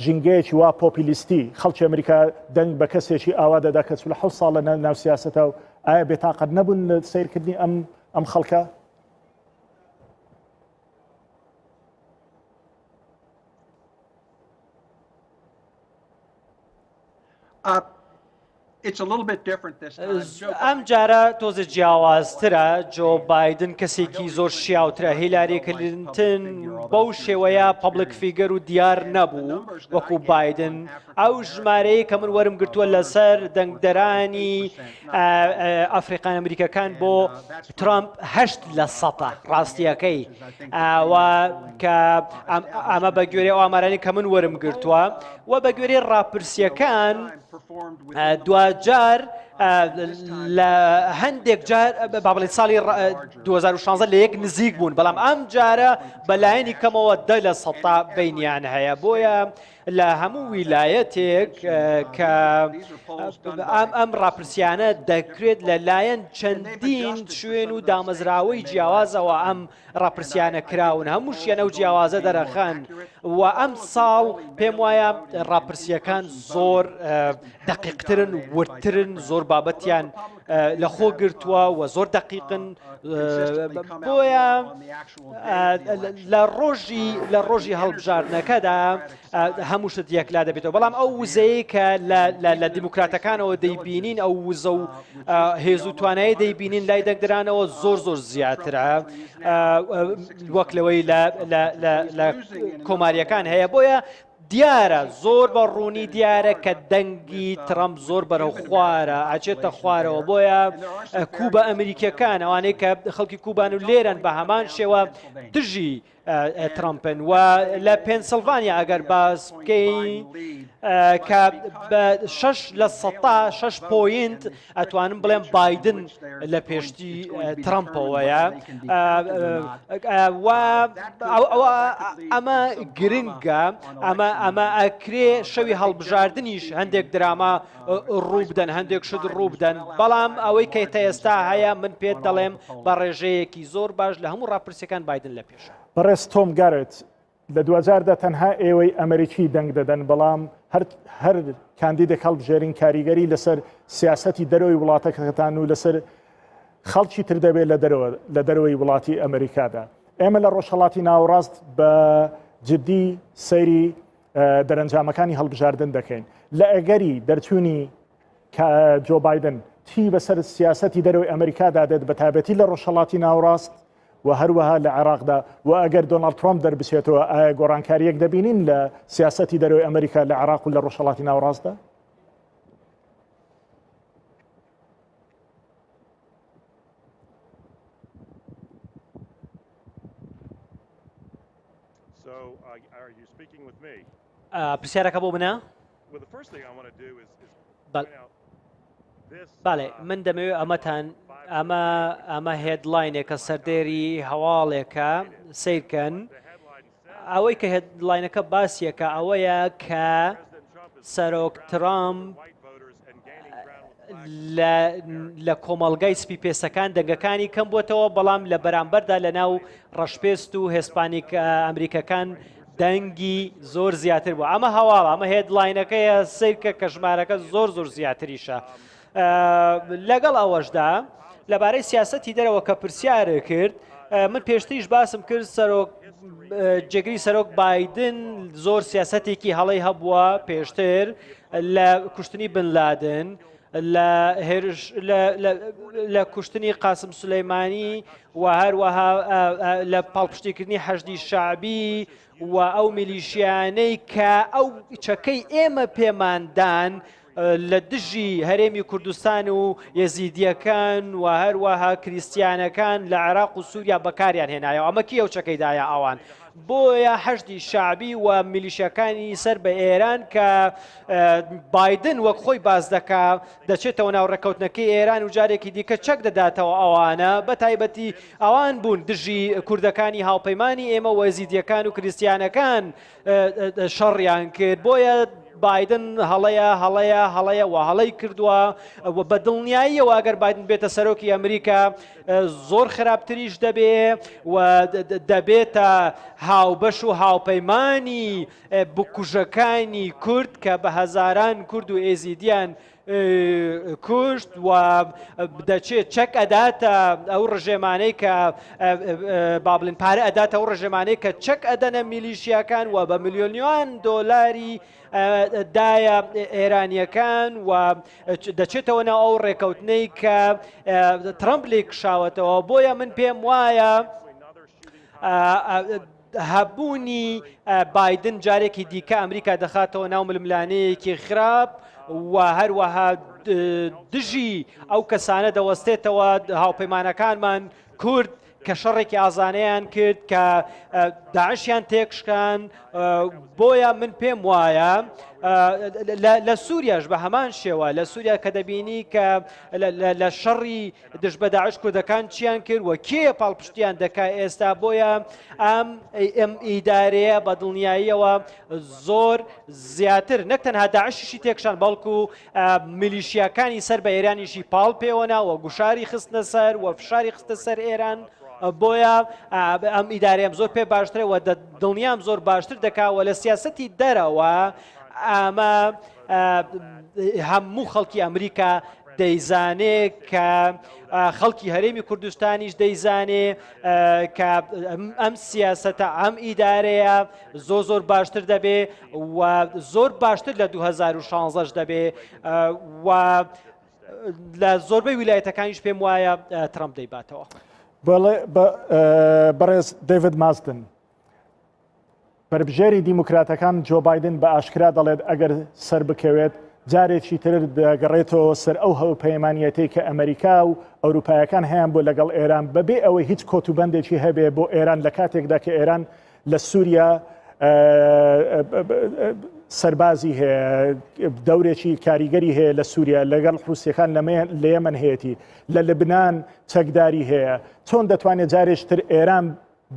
ژینگەیەکی وا پۆپیلیستی خەڵکی ئەمریکا دەنگ بە کەسێکی ئاوا دەدا کە 47 ساڵ لە ناو سیاستە و ئایا بێتاقەت نەبوون لە سیرکردنی ئەم خەڵکە؟ ئەم جارە تۆزە جیاوازترە جۆ بایدن کەسێکی زۆر شیاوترە هیلاری کلینتن بەو شێوەیە پەبلیک فیگەر و دیار نەبوو وەکو بایدن ئەو ژمارەیە کە من وەرم گرتووە لەسەر دەنگدەرانی ئەفریقان ئەمریکەکان بۆ ترامپ 8% ڕاستیەکەی کە ئەمە بە گوێرەی ئەو ئامارانی کە من وەرم گرتووە و بە گوێرەی ڕاپرسیەکان دوجار لە هەندێک جار با بڵێن ساڵی 2016 لە یەک نزیک بوون بەڵام ئەم جارە بەلایەنی کەمەوە 10% بینیان هەیە بۆیە لە هەموو ویلایەتێک کە ئەم ڕاپرسیانە دەکرێت لەلایەن چەندین شوێن و دامەزراوەی جیاوازەوە ئەم ڕاپرسیانە کراون هەموو شوێنە و جیاوازە دەرەخەن و ئەم ساڵ پێم وایە ڕاپرسیەکان زۆر دقیقترن ورترن زۆر بابەتیان لە خۆ گرتووە و زۆر دقیقن بۆیە لە ڕۆژی هەڵبژاردنەکەدا هەموو شت یەکلا دەبێتەوە بەڵام ئەو وزەیە کە لە دیموکراتەکانەوە دەیبینین ئەو وزە و هێز و توانایی دەیبینین لای دەنگدرانەوە زۆر زیاترە وەک لەوەی لە کۆماریەکان هەیە بۆیە دیارە زۆر بە ڕوونی دیارە کە دەنگی ترەمپ زۆر بەرەو خوارە ئاچێتە خوارەوە بۆیە کوبە ئەمریکیەکان ئەوانەی کە خەڵکی کوبان و لێرن بە هەمان شێوە دژی ترامپن و لە پێنسیلڤانیا ئەگەر باس بکەین کە بە 6 پۆینت ئەتوانم بڵێم بایدن لە پێشتی ترامپەوەیە ئەمە گرنگە ئەمە ئەکرێ شەوی هەڵبژاردنیش هەندێک دراما ڕوو بدەن هەندێک شت ڕوو بدەن بەڵام ئەوەی کە تا ئێستا هەیە من پێت دەڵێم بە ڕێژەیەکی زۆر باش لە هەموو ڕاپرسیەکان بایدن لە پێشە. بەڕێز تۆم گارێت لە 2010 تەنها ئێوەی ئەمریکی دەنگ دەدەن بەڵام هەر کاندیدێک هەڵبژێرین کاریگەری لەسەر سیاسەتی دەرەوەی وڵاتەکەتان و لەسەر خەڵکی تر دەبێت لە دەرەوەی وڵاتی ئەمریکادا. ئێمە لە ڕۆژهەڵاتی ناوەڕاست بە جددی سەیری دەرەنجامەکانی هەڵبژاردن دەکەین. لە ئەگەری دەرچوونی جۆ بایدن چی بەسەر سیاسەتی دەرەوەی ئەمریکادا دێت بە تایبەتی لە ڕۆژهەڵاتی ناوەڕاست و هەروەها لە عێراقدا و ئەگەر دۆناڵد ترامپ دەربچێتەوە ئایا گۆڕانکاریەک دەبینین لە سیاسەتی دەرەوەی ئەمریکا لە عێراق و لە ڕۆژهەڵاتی ناوەڕاستدا؟ پرسیارەکە بۆ منە؟ بەڵێ من دەمەوێت ئەمە هێدلاینێکە سەردێری هەواڵێکە سیرکەن ئەوەی کە هێدلاینەکە باسیەکە ئەوەیە کە سەرۆک ترامپ لە کۆمەڵگای سپی پێسەکان دەنگەکانی کەم بووتەوە بەڵام لە بەرامبەردا لە ناو ڕەشپێست و هێسپانیک ئەمریکەکان دەنگی زۆر زیاتر بوو ئەمە هەواڵ ئەمە هێدلاینەکەیە سیرکە کە ژمارەکە زۆر زیاتریشە. لەگەڵ ئەوەشدا لەبارەی سیاسەتی دەرەوە کە پرسیارە کرد من پێشتریش باسم کرد جێگری سەرۆک بایدن زۆر سیاسەتێکی هەڵەی هەبووە پێشتر لە کوشتنی بن لادن لە کوشتنی قاسم سولەیمانی و هەروەها لە پاڵپشتیکردنی حەشدی شعبی و ئەو میلیشیانەی کە ئەو چەکەی ئێمە پێماندان لە دژی هەرێمی کوردستان و یەزیدیەکان و هەروەها کریسیانەکان لە عێراق و سووریا بەکاریان هێنایەوە ئەمە کی ئەو چەکەیدایە ئەوان بۆیە حەشدی شعبی و میلیشیەکانی سەر بە ئێران کە بایدن وەک خۆی باز دەکا دەچێتەوە ناو ڕێکەوتنەکەی ئێران و جارێکی دیکە چەک دەداتەوە ئەوانە بە تایبەتی ئەوان بوون دژی کوردەکانی هاوپەیمانی ئێمە و یەزیدیەکان و کریسیانەکان شەڕیان کرد بۆیە بایدن هەڵەیە و هەڵەی کردووە بە دڵنیاییەوە ئەگەر بایدن بێتە سەرۆکی ئەمریکا زۆر خراپتریش دەبێ و دەبێتە هاوبەش و هاوپەیمانی بکوژەکانی کورد کە بە هەزاران کورد و ئێزیدیان کوشت و دەچێت چەک ئەداتە ئەو ڕژێمانەی کە بابلین پارە ئەداتە ئەو ڕژێمانەی کە چەک ئەدەنە میلیشیەکان و بە ملیۆنیوان دۆلاری دایە ئێرانیەکان و دەچێتەوە ناو ئەو ڕێکەوتنەی کە ترامپ لێ کشاوەتەوە بۆیە من پێم وایە هەبوونی بایدن جارێکی دیکە ئەمریکا دەخاتەوە ناو ململانەیەکی خراپ و هەروەها دژی ئەو کەسانە دەوەستێتەوە هاوپەیمانەکانمان کورد کە شەڕێکی ئازانەیان کرد کە داعشیان تێکشکان بۆیە من پێم وایە لە سووریاش بە هەمان شێوە لە سووریا کە دەبینی کە لە شەڕی دژ بە داعش کوردەکان چیان کرد و کێ پاڵپشتیان دەکا ئێستا بۆیە ئەم ئیدارەیە بە دڵنیاییەوە زۆر زیاتر نەک تەنها داعشیشی تێکشان بەڵکو میلیشیاکانی سەر بە ئێرانیشی پاڵ پێوەنا و گوشاری خستنە سەر و فشاری خستە سەر ئێران بۆیە ئەم ئیدارەیەم زۆر پێ باشترە و دڵنیام زۆر باشتر دەکاوە لە سیاسەتی دەرەوە ئەمە هەموو خەڵکی ئەمریکا دەیزانێ کە خەڵکی هەرێمی کوردستانیش دەیزانێ کە ئەم سیاسەتە ئەم ئیدارەیە زۆر باشتر دەبێ و زۆر باشتر لە 2016 دەبێ و لە زۆربەی ویلایەتەکانیش پێم وایە ترامپ دەیباتەوە. بەڕێز دەیڤید مازدن بەربژێری دیموکراتەکان جۆ بایدن بە ئاشکرا دەڵێت ئەگەر سەر بکەوێت جارێکی تر دەگەڕێتەوە سەر ئەو هەوپەیمانیەتەی کە ئەمریکا و ئەوروپایەکان هەیان بۆ لەگەڵ ئێران بەبێ ئەوەی هیچ کۆتوبەندێکی هەبێ بۆ ئێران لە کاتێکدا کە ئێران لە سووریا سەربازی هەیە دەورێکی کاریگەری هەیە لە سووریا لەگەڵ حوسیەکان لە یەمەن هەیەی لە لەبنان چەکداری هەیە چۆن دەتوانێت جارێشتر ئێران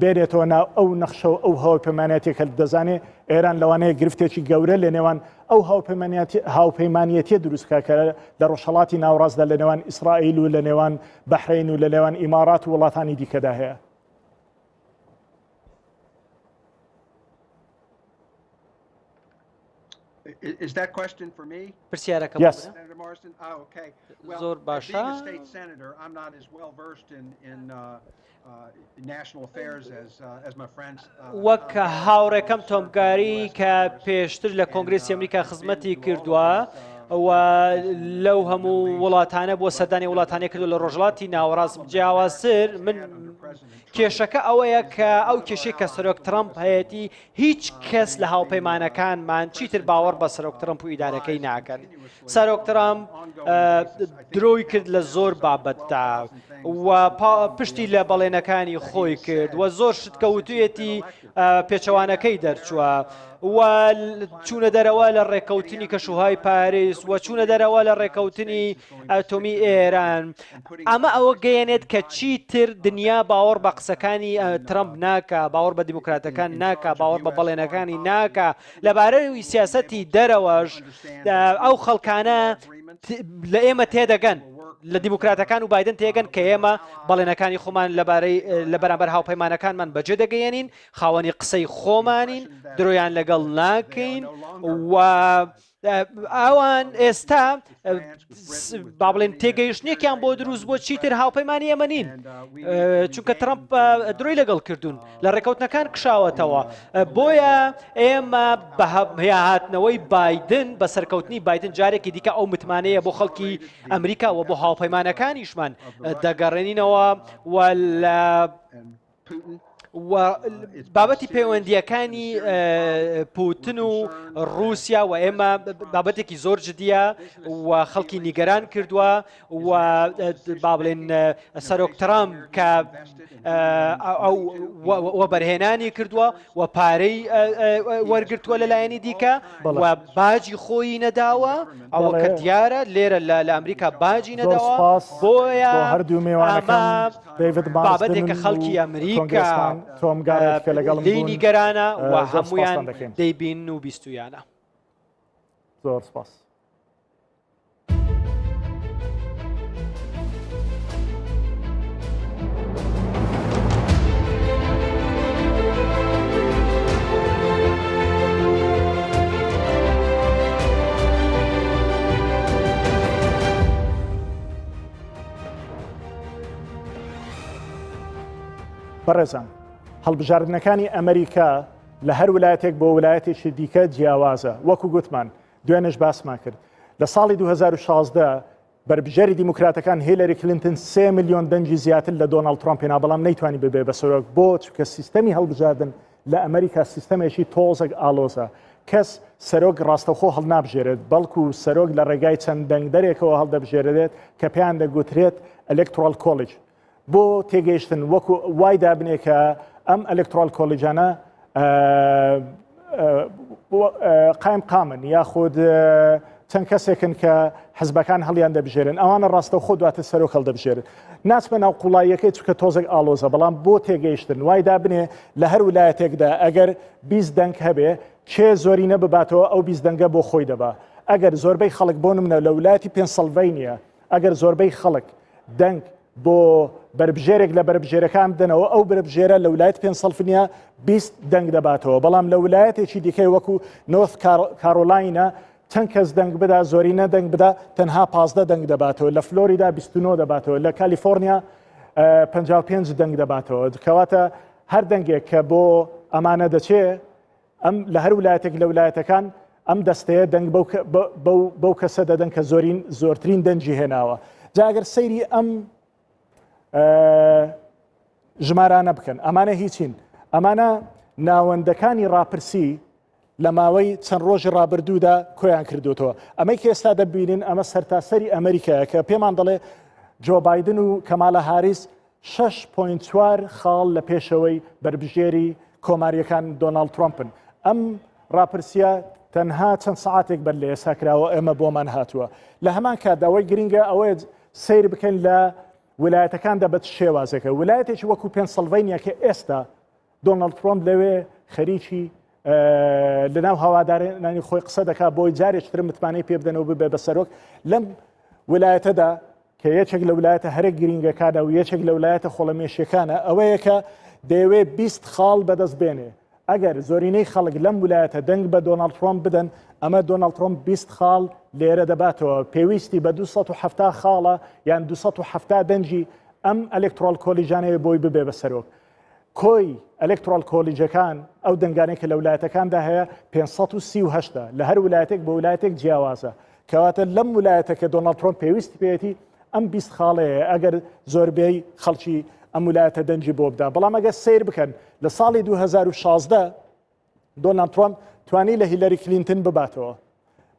بێرێتەوە ناو ئەو نەخشە و ئەو هاوپەیمانەتێکە دەزانێت ئێران لەوانەیە گرفتێکی گەورە لە نێوان ئەو هاوپەیمانەتیە دروستکە کە لە ڕۆژهەڵاتی ناوڕاستدا لە نێوان ئیسرائیل و لە نێوان بەحرین و لە نێوان ئیمارات و وڵاتانی دیکەدا هەیە. Is that question for me? پرسیارەکە Senator Morrison? Oh, okay. زۆر باشە. Being a state senator, I'm not as well versed in national affairs as my friends. وەک هاوڕێکەم تۆمگاری کە پێشتر لە کۆنگرێسی ئەمریکا خزمەتی کردووە و لەو هەموو وڵاتانە بۆ سەردانی وڵاتانی کردو لە ڕۆژهەڵاتی ناوەڕاست جیاوازتر من کێشەکە ئەوەیە کە ئەو کێشەی کە سەرۆک ترامپ هەیەی هیچ کەس لە هاوپەیمانەکانمان چیتر باوەڕ بە سەرۆک ترامپ و ئیدارەکەی ناکەن. سەرۆک ترامپ درۆی کرد لە زۆر بابەتدا و پشتی لە بەڵێنەکانی خۆی کرد و زۆر شتکەوتویەتی پێچەوانەکەی دەرچووە و چوونە دەرەوە لە ڕێکەوتنی کەشوهای پاریس و چوونە دەرەوە لە ڕێکەوتنی ئەتۆمی ئێران. ئەمە ئەوە گەیەنێت کە چیتر دنیا باوەڕ بە قسەکانی ترامپ ناکە، باوەڕ بە دیموکراتەکان ناکە، باوەڕ بە بەڵێنەکانی ناکە. لەبارەی سیاسەتی دەرەوەش ئەو خەڵکانە لە ئێمە تێدەگەن لە دیموکراتەکان و بایدن تێگەن کە ئێمە بەڵێنەکانی خۆمان لە بەرامبەر هاوپەیمانەکانمان بەجێ دەگەیەنین، خاوەنی قسەی خۆمانین، درۆیان لەگەڵ ناکەین و ئەوان ئێستا با بڵێن تێگەیشتێکیان بۆ دروست بۆ چیتر هاوپەیمانی ئێمە نین چونکە ترامپ درۆی لەگەڵ کردوون لە ڕێکەوتنەکان کشاوەتەوە. بۆیە ئێمە بە هاتنەوەی بایدن بە سەرکەوتنی بایدن جارێکی دیکە ئەو متمانەیە بۆ خەڵکی ئەمریکا و بۆ هاوپەیمانەکانیشمان دەگەڕێنینەوە و لە و بابەتی پەیوەندیەکانی پوتن و رووسیا و ئێمە بابەتێکی زۆر جدیە و خەڵکی نیگەران کردووە و با بڵێن سەرۆک ترامپ کە ئەو بەرهێنانی کردووە و پارەی وەرگرتووە لەلایەنی دیکە و باجی خۆی نەداوە ئەوە کە دیارە لێرە لە ئەمریکا باجی نەداوە. بۆیە بابەتێکە خەڵکی ئەمریکا لی نیگەرانە و هەمویان دەیبین و بیستویانە. زۆر سپاس. بەڕێزان هەڵبژاردنەکانی ئەمریکا لە هەر ویلایەتێک بۆ ویلایەتێکی دیکە جیاوازە. وەکو گوتمان دوێنێش باسمان کرد لە ساڵی 2016 بەربژێری دیموکراتەکان هیلاری کلینتن 3 میلیۆن دەنگی زیاتر لە دۆناڵد ترامپینا بەڵام نەیتوانی ببێ بە سەرۆک بۆ چونکە سیستەمی هەڵبژاردن لە ئەمریکا سیستەمێکی تۆزێک ئالۆزە. کەس سەرۆک ڕاستەوخۆ هەڵنابژێرێت بەڵکو سەرۆک لە ڕێگای چەند دەنگدەرێکەوە هەڵدەبژێرێت کە پێیان دەگوترێت ئەلێکتۆرال کۆلیج. بۆ تێگەیشتن وەکو وای دابنێ کە ئەم ئەلێکتۆرال کۆلیجانە قامن یاخود چەند کەسێکن کە حزبەکان هەڵیان دەبژێرن ئەوانە ڕاستەوخۆ دواتر سەرۆک هەڵدەبژێرن. ناچمە ناو قوڵاییەکەی چونکە تۆزێک ئالۆزە بەڵام بۆ تێگەیشتن وای دابنێ لە هەر ویلایەتێکدا ئەگەر 20 دەنگ هەبێ چێ زۆرینە بباتەوە ئەو 20 دەنگە بۆ خۆی دەبا. ئەگەر زۆربەی خەڵک بۆ نمونە لە ویلایەتی پێنسیلڤانیا ئەگەر زۆربەی خەڵک دەنگ بۆ بربژێرێک لە بربژێرەکان بدەنەوە ئەو بربژێرە لە ویلایەت پێنسیلڤانیا 20 دەنگ دەباتەوە. بەڵام لە ویلایەتێکی دیکەی وەکو نۆرث کارۆلاینە چەند کەس دەنگ بدا زۆرینە دەنگ بدا تەنها 15 دەنگ دەباتەوە لە فلۆریدا 29 دەباتەوە لە کالیفۆرنیا 55 دەنگ دەباتەوە کەواتە هەر دەنگێک کە بۆ ئەمانە دەچێت ئەم لە هەر ویلایەتێک لە ویلایەتەکان ئەم دەستەیە دەنگ بەو کەسە دەدەن کە زۆرترین دەنجی هێناوە جاگەر سەیری ئەم ژمارانە بکەن ئەمانە هیچین ئەمانە ناوەندەکانی ڕاپرسی لە ماوەی چەند ڕۆژی ڕابردوودا کۆیان کردوتەوە ئەمەی کە ئێستا دەبینین ئەمە سەرتاسەری ئەمریکایە کە پێمان دەڵێ جۆ بایدن و کەمالە هاریس 6.4 خاڵ لە پێشەوەی بربژێری کۆماریەکان دۆناڵد ترۆمپن ئەم ڕاپرسیە تەنها چەند سعاتێک بەر لە ئێساکراوە ئێمە بۆمان هاتووە لە هەمان کاتداوای گرینگە ئەوەیە سیر بکەین لە ویلایەتەکاندا بە شێوازەکە ویلایەتێکی وەکو پێنسڵڤینیا کە ئێستا دۆناڵد ترۆمپ لەوێ خەریکی لەناو هەوادارانی خۆی قسە دەکات بۆی جارێکتر متمانەی پێ بدەنەوە ببێ بە سەرۆک لەم ویلایەتەدا کە یەکێک لە ویلایەتە هەرە گرینگەکانە و یەکێک لە ویلایەتە خۆڵەمێشیەکانە ئەوەیە کە دەیەوێت 20 خاڵ بەدەست بێنێ ئەگەر زۆرینەی خەڵک لەم ویلایەتە دەنگ بە دۆناڵد ترۆمپ بدەن ئەمە دۆناڵد ترۆمپ 20 خاڵ لێرە دەباتەوە پێویستی بە 270 خاڵە یان 270 دەنجی ئەم ئەلکترۆل کۆلیژانەیە بۆی ببێ بە سەرۆک کۆی ئەلکترۆل کۆلیجەکان ئەو دەنگانێک کە لە ویلایەتەکاندا هەیە 538 لە هەر ویلایەتێک بە ویلایەتێک جیاوازە کەواتە لەم ویلایەتە کە دۆناڵد ترۆمپ پێویستی پێێتی ئەم 20 خاڵەیە ئەگەر زۆربەی خەڵکی ئەم ویلایەتە دەنجی بۆ بدا بەڵام ئەگەر سیر بکەن لە ساڵی 2016 دۆناڵد ترۆمپ توانی لە هیلاری کلینتن بباتەوە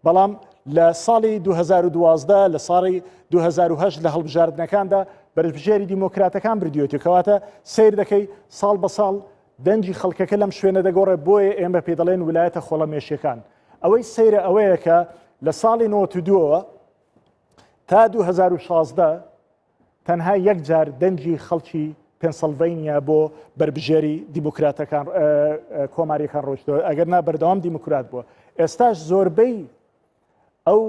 بەڵام لە ساڵی 2012 لە ساڵی 2008 لە هەڵبژاردنەکاندا بەرزبژێری دیموکراتەکان بردیۆتی کەواتە سیر دەکەی ساڵ بە ساڵ دەنجی خەڵکەکە لەم شوێنە دەگۆڕێ بۆیە ئێمە پێ دەڵێن ویلایەتە خۆڵەمێشیەکان ئەوەی سیرە ئەوەیە کە لە ساڵی 92 تا 2016 تەنها یەک جار دەنجی خەڵکی پێنسڵڤینیا بۆ بربژێری دیموکراتەکان کۆماریەکان ڕۆشتەوە ئەگەر نا بەردەوام دیموکرات بووە ئێستاش زۆربەی ئەو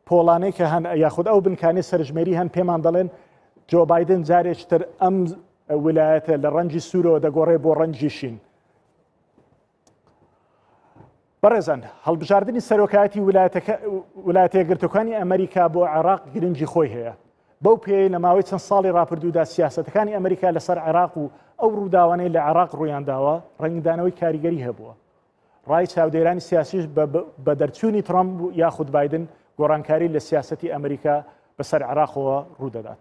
پۆڵانەی کە هەن یاخود ئەو بنکانی سەرژمێری هەن پێمان دەڵێن جۆ بایدن جارێکتر ئەم ویلایەتە لە ڕەنجی سوورەوە دەگۆڕێ بۆ ڕەنجی شین بەڕێزان هەڵبژاردننی سەرۆکایەتی ویلایەتە یەکگرتوەکانی ئەمریکا بۆ عێراق گرنگی خۆی هەیە بەو پێی لە ماوەی چەند ساڵی ڕاپردوودا سیاسەتەکانی ئەمریکا لەسەر عێراق و ئەو ڕووداوانەی لە عێراق ڕوویانداوە ڕەنگدانەوەی کاریگەری هەبووە ڕای چاودێرانی سیاسیش بە دەرچوونی ترامپ یاخود بایدن گۆڕانکاری لە سیاسەتی ئەمریکا بەسەر عێراقەوە ڕوودەدات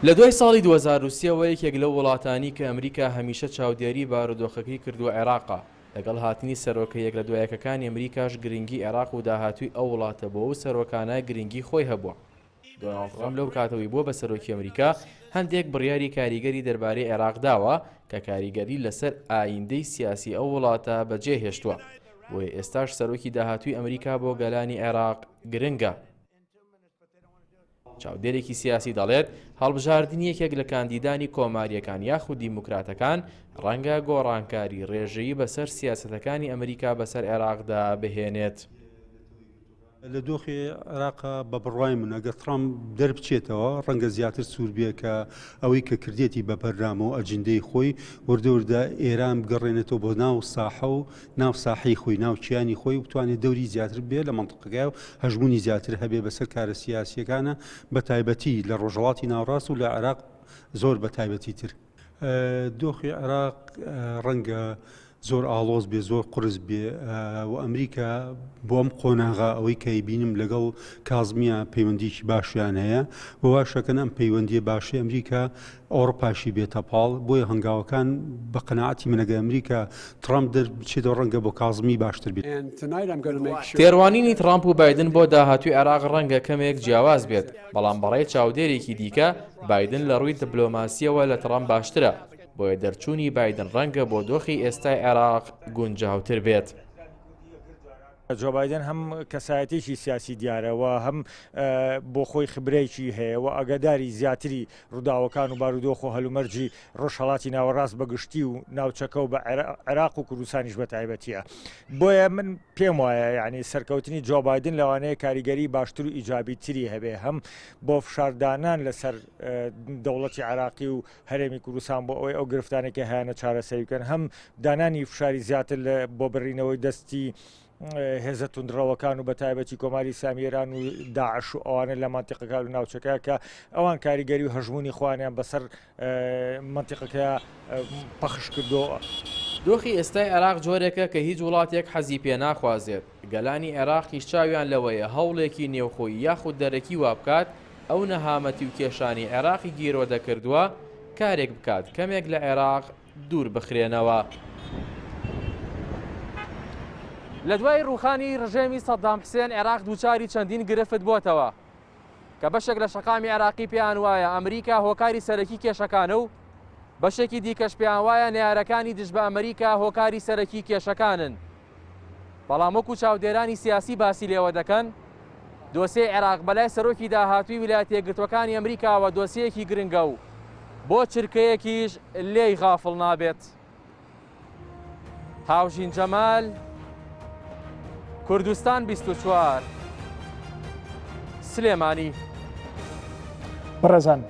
لە دوای ساڵی 2023ەوە یەکێک لەو وڵاتانی کە ئەمریکا هەمیشە چاودێری بارودۆخەکەی کردووە عێراقا لەگەڵ هاتنی سەرۆکەیەک لە دوایەکەکانی ئەمریکاش گرنگی عێراق و داهاتووی ئەو وڵاتە بۆ و سەرۆکانە گرنگی خۆی هەبووە دۆناڵد ترامپ لەو کاتەوەی بووە بە سەرۆکی ئەمریکا هەندێک بڕیاری کاریگەری دەربارەی عێراق داوە کە کاریگەری لەسەر ئایندەی سیاسی ئەو وڵاتە بەجێهێشتووە بۆیە ئێستاش سەرۆکی داهاتووی ئەمریکا بۆ گەلانی عێراق گرنگە چاودێرێکی سیاسی دەڵێت هەڵبژاردننی یەکێک لە کاندیدانی کۆماریەکان یاخود دیموکراتەکان ڕەنگە گۆڕانکاری ڕێژەیی بەسەر سیاسەتەکانی ئەمریکا بەسەر عێراقدا بهێنێت. لە دۆخی عێراقا بە بڕوای من ئەگەر ترامپ دەربچێتەوە ڕەنگە زیاتر سووربیە کە ئەوەی کە کردێتی بە بەرنامە و ئەجندەی خۆی وردەوردا ئێران بگەڕێنێتەوە بۆ ناو ساحە و ناو ساحەی خۆی ناوچیانی خۆی و بتوانێت دەوری زیاتر بێ لە منطقەکە و هەژمونی زیاتر هەبێ بەسەر کارە سیاسیەکانە بە تایبەتی لە ڕۆژهەڵاتی ناوڕاست و لە عێراق زۆر بە تایبەتی تر. دۆخی عێراق ڕەنگە زۆر ئاڵۆز بێ زۆر قرس بێ و ئەمریکا بۆ ئەم قۆناغا ئەوەی کەی بینم لەگەڵ کازمیە پەیوەندیکی باشیان هەیە بۆ واشەکەن ئەم پەیوەندیە باشی ئەمریکا ئەوڕۆپاشی بێتە پاڵ بۆیە هەنگاوەکان بە قەناعەتی منەگە ئەمریکا ترامپ دەربچێتەوە ڕەنگە بۆ کازمی باشتر بێت. تێڕوانینی ترامپ و بایدن بۆ داهاتووی عێراق ڕەنگە کەمێک جیاواز بێت بەڵام بەڕێی چاودێرێکی دیکە بایدن لە ڕووی دیپلۆماسیەوە لە ترامپ باشترە بۆیە دەرچوونی بایدن ڕەنگە بۆ دۆخی ئێستای عێراق گونجاوتر بێت. جۆ بایدن هەم کەسایەتێکی سیاسی دیارەوە هەم بۆ خۆی خبرەیەکی هەیە و ئاگاداری زیاتری ڕووداوەکان و بارودۆخ و هەلومەرجی ڕۆژهەڵاتی ناوەڕاست بەگشتی و ناوچەکە و بە عێراق و کوردستانیش بە تایبەتیە. بۆیە من پێم وایە یعنی سەرکەوتنی جۆ بایدن لەوانەیە کاریگەری باشتر و ئیجابی تری هەبێ هەم بۆ فشاردانان لەسەر دەوڵەتی عێراقی و هەرێمی کوردستان بۆ ئەوەی ئەو گرفتانێکی هیانە چارەسەری بکەن هەم دانانی فشاری زیاتر بۆ بڕینەوەی دەستی هێزە توندڕەوەکان و بە تایبەتی کۆماری سامیێران و داعش و ئەوانە لە مانتیقەکە و ناوچەکە کە ئەوان کاریگەری و هەژمونی خوانیان بەسەر مانتیقەکە پەخش کردەوە. دۆخی ئێستای عێراق جۆرێکە کە هیچ وڵاتێک حەزی پێ ناخوازێت. گەلانی عێراقیش چاویان لەوەیە هەوڵێکی نێوخۆی یاخود دەرەکی وا بکات ئەو نەهامەتی و کێشانی عێراقی گیرۆ دەکردووە کارێک بکات کەمێک لە عێراق دوور بخرێنەوە. لە دوای ڕوخانی ڕژێمی سەدام حسێن عێراق دووچاری چەندین گرفت بۆتەوە کە بەشێک لە شەقامی عێراقی پێیان وایە ئەمریکا هۆکاری سەرەکی کێشەکانە و بەشێکی دیکەش پێیان وایە نێارەکانی دژ بە ئەمریکا هۆکاری سەرەکی کێشەکانن. بەڵام وەکو چاودێرانی سیاسی باسی لێوە دەکەن دۆسیە عێراق بەلای سەرۆکی داهاتووی ویلایەتە یەکگرتوەکانی ئەمریکاوە دۆسیەکی گرنگە و بۆ چرکەیەکیش لێی غافڵ نابێت. هاوژین جەمال، کوردستان 24 سلێمانی. بەڕێزان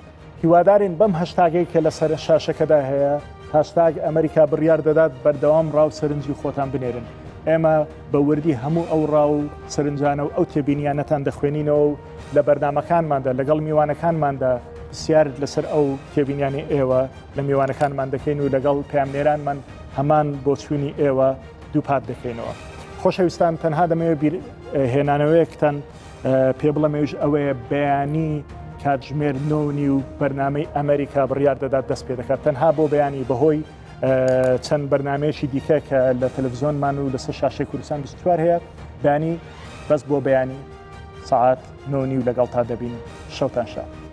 هیوادارین بەم هەشتاگەی کە لەسەر شاشەکەدا هەیە هاشتاگ ئەمریکا بڕیار دەدات بەردەوام ڕاو سەرنجی خۆتان بنێرن. ئێمە بە وردی هەموو ئەو ڕاو و سەرنجانە و ئەو تێبینیانەتان دەخوێنینەوە و لە بەردامەکانماندا لەگەڵ میوانەکانماندا پرسیارت لەسەر ئەو تێبینیانی ئێوە لە میوانەکانمان دەکەین و لەگەڵ پامنێرانمان هەمان بۆ چوونی ئێوە دووپات دەکەینەوە. خۆشەویستان تەنها دەمەوێت هێنانەوەیەکتان پێ بڵەمێژ ئەوەیە بەیانی کاتژمێر 9 و بەرنامەی ئەمریکا بڕیار دەدات دەست پێ دەکات تەنها بۆ بەیانی بەهۆی چەند بەرنمەیەکی دیکە کە لە تەلەڤیزۆنمان و لەسەر شاشەی کوردستان 24 هەیە بەیانی بەس بۆ بەیانی ساعات 9 و لەگەڵ تا دەبین شەوتان شاد.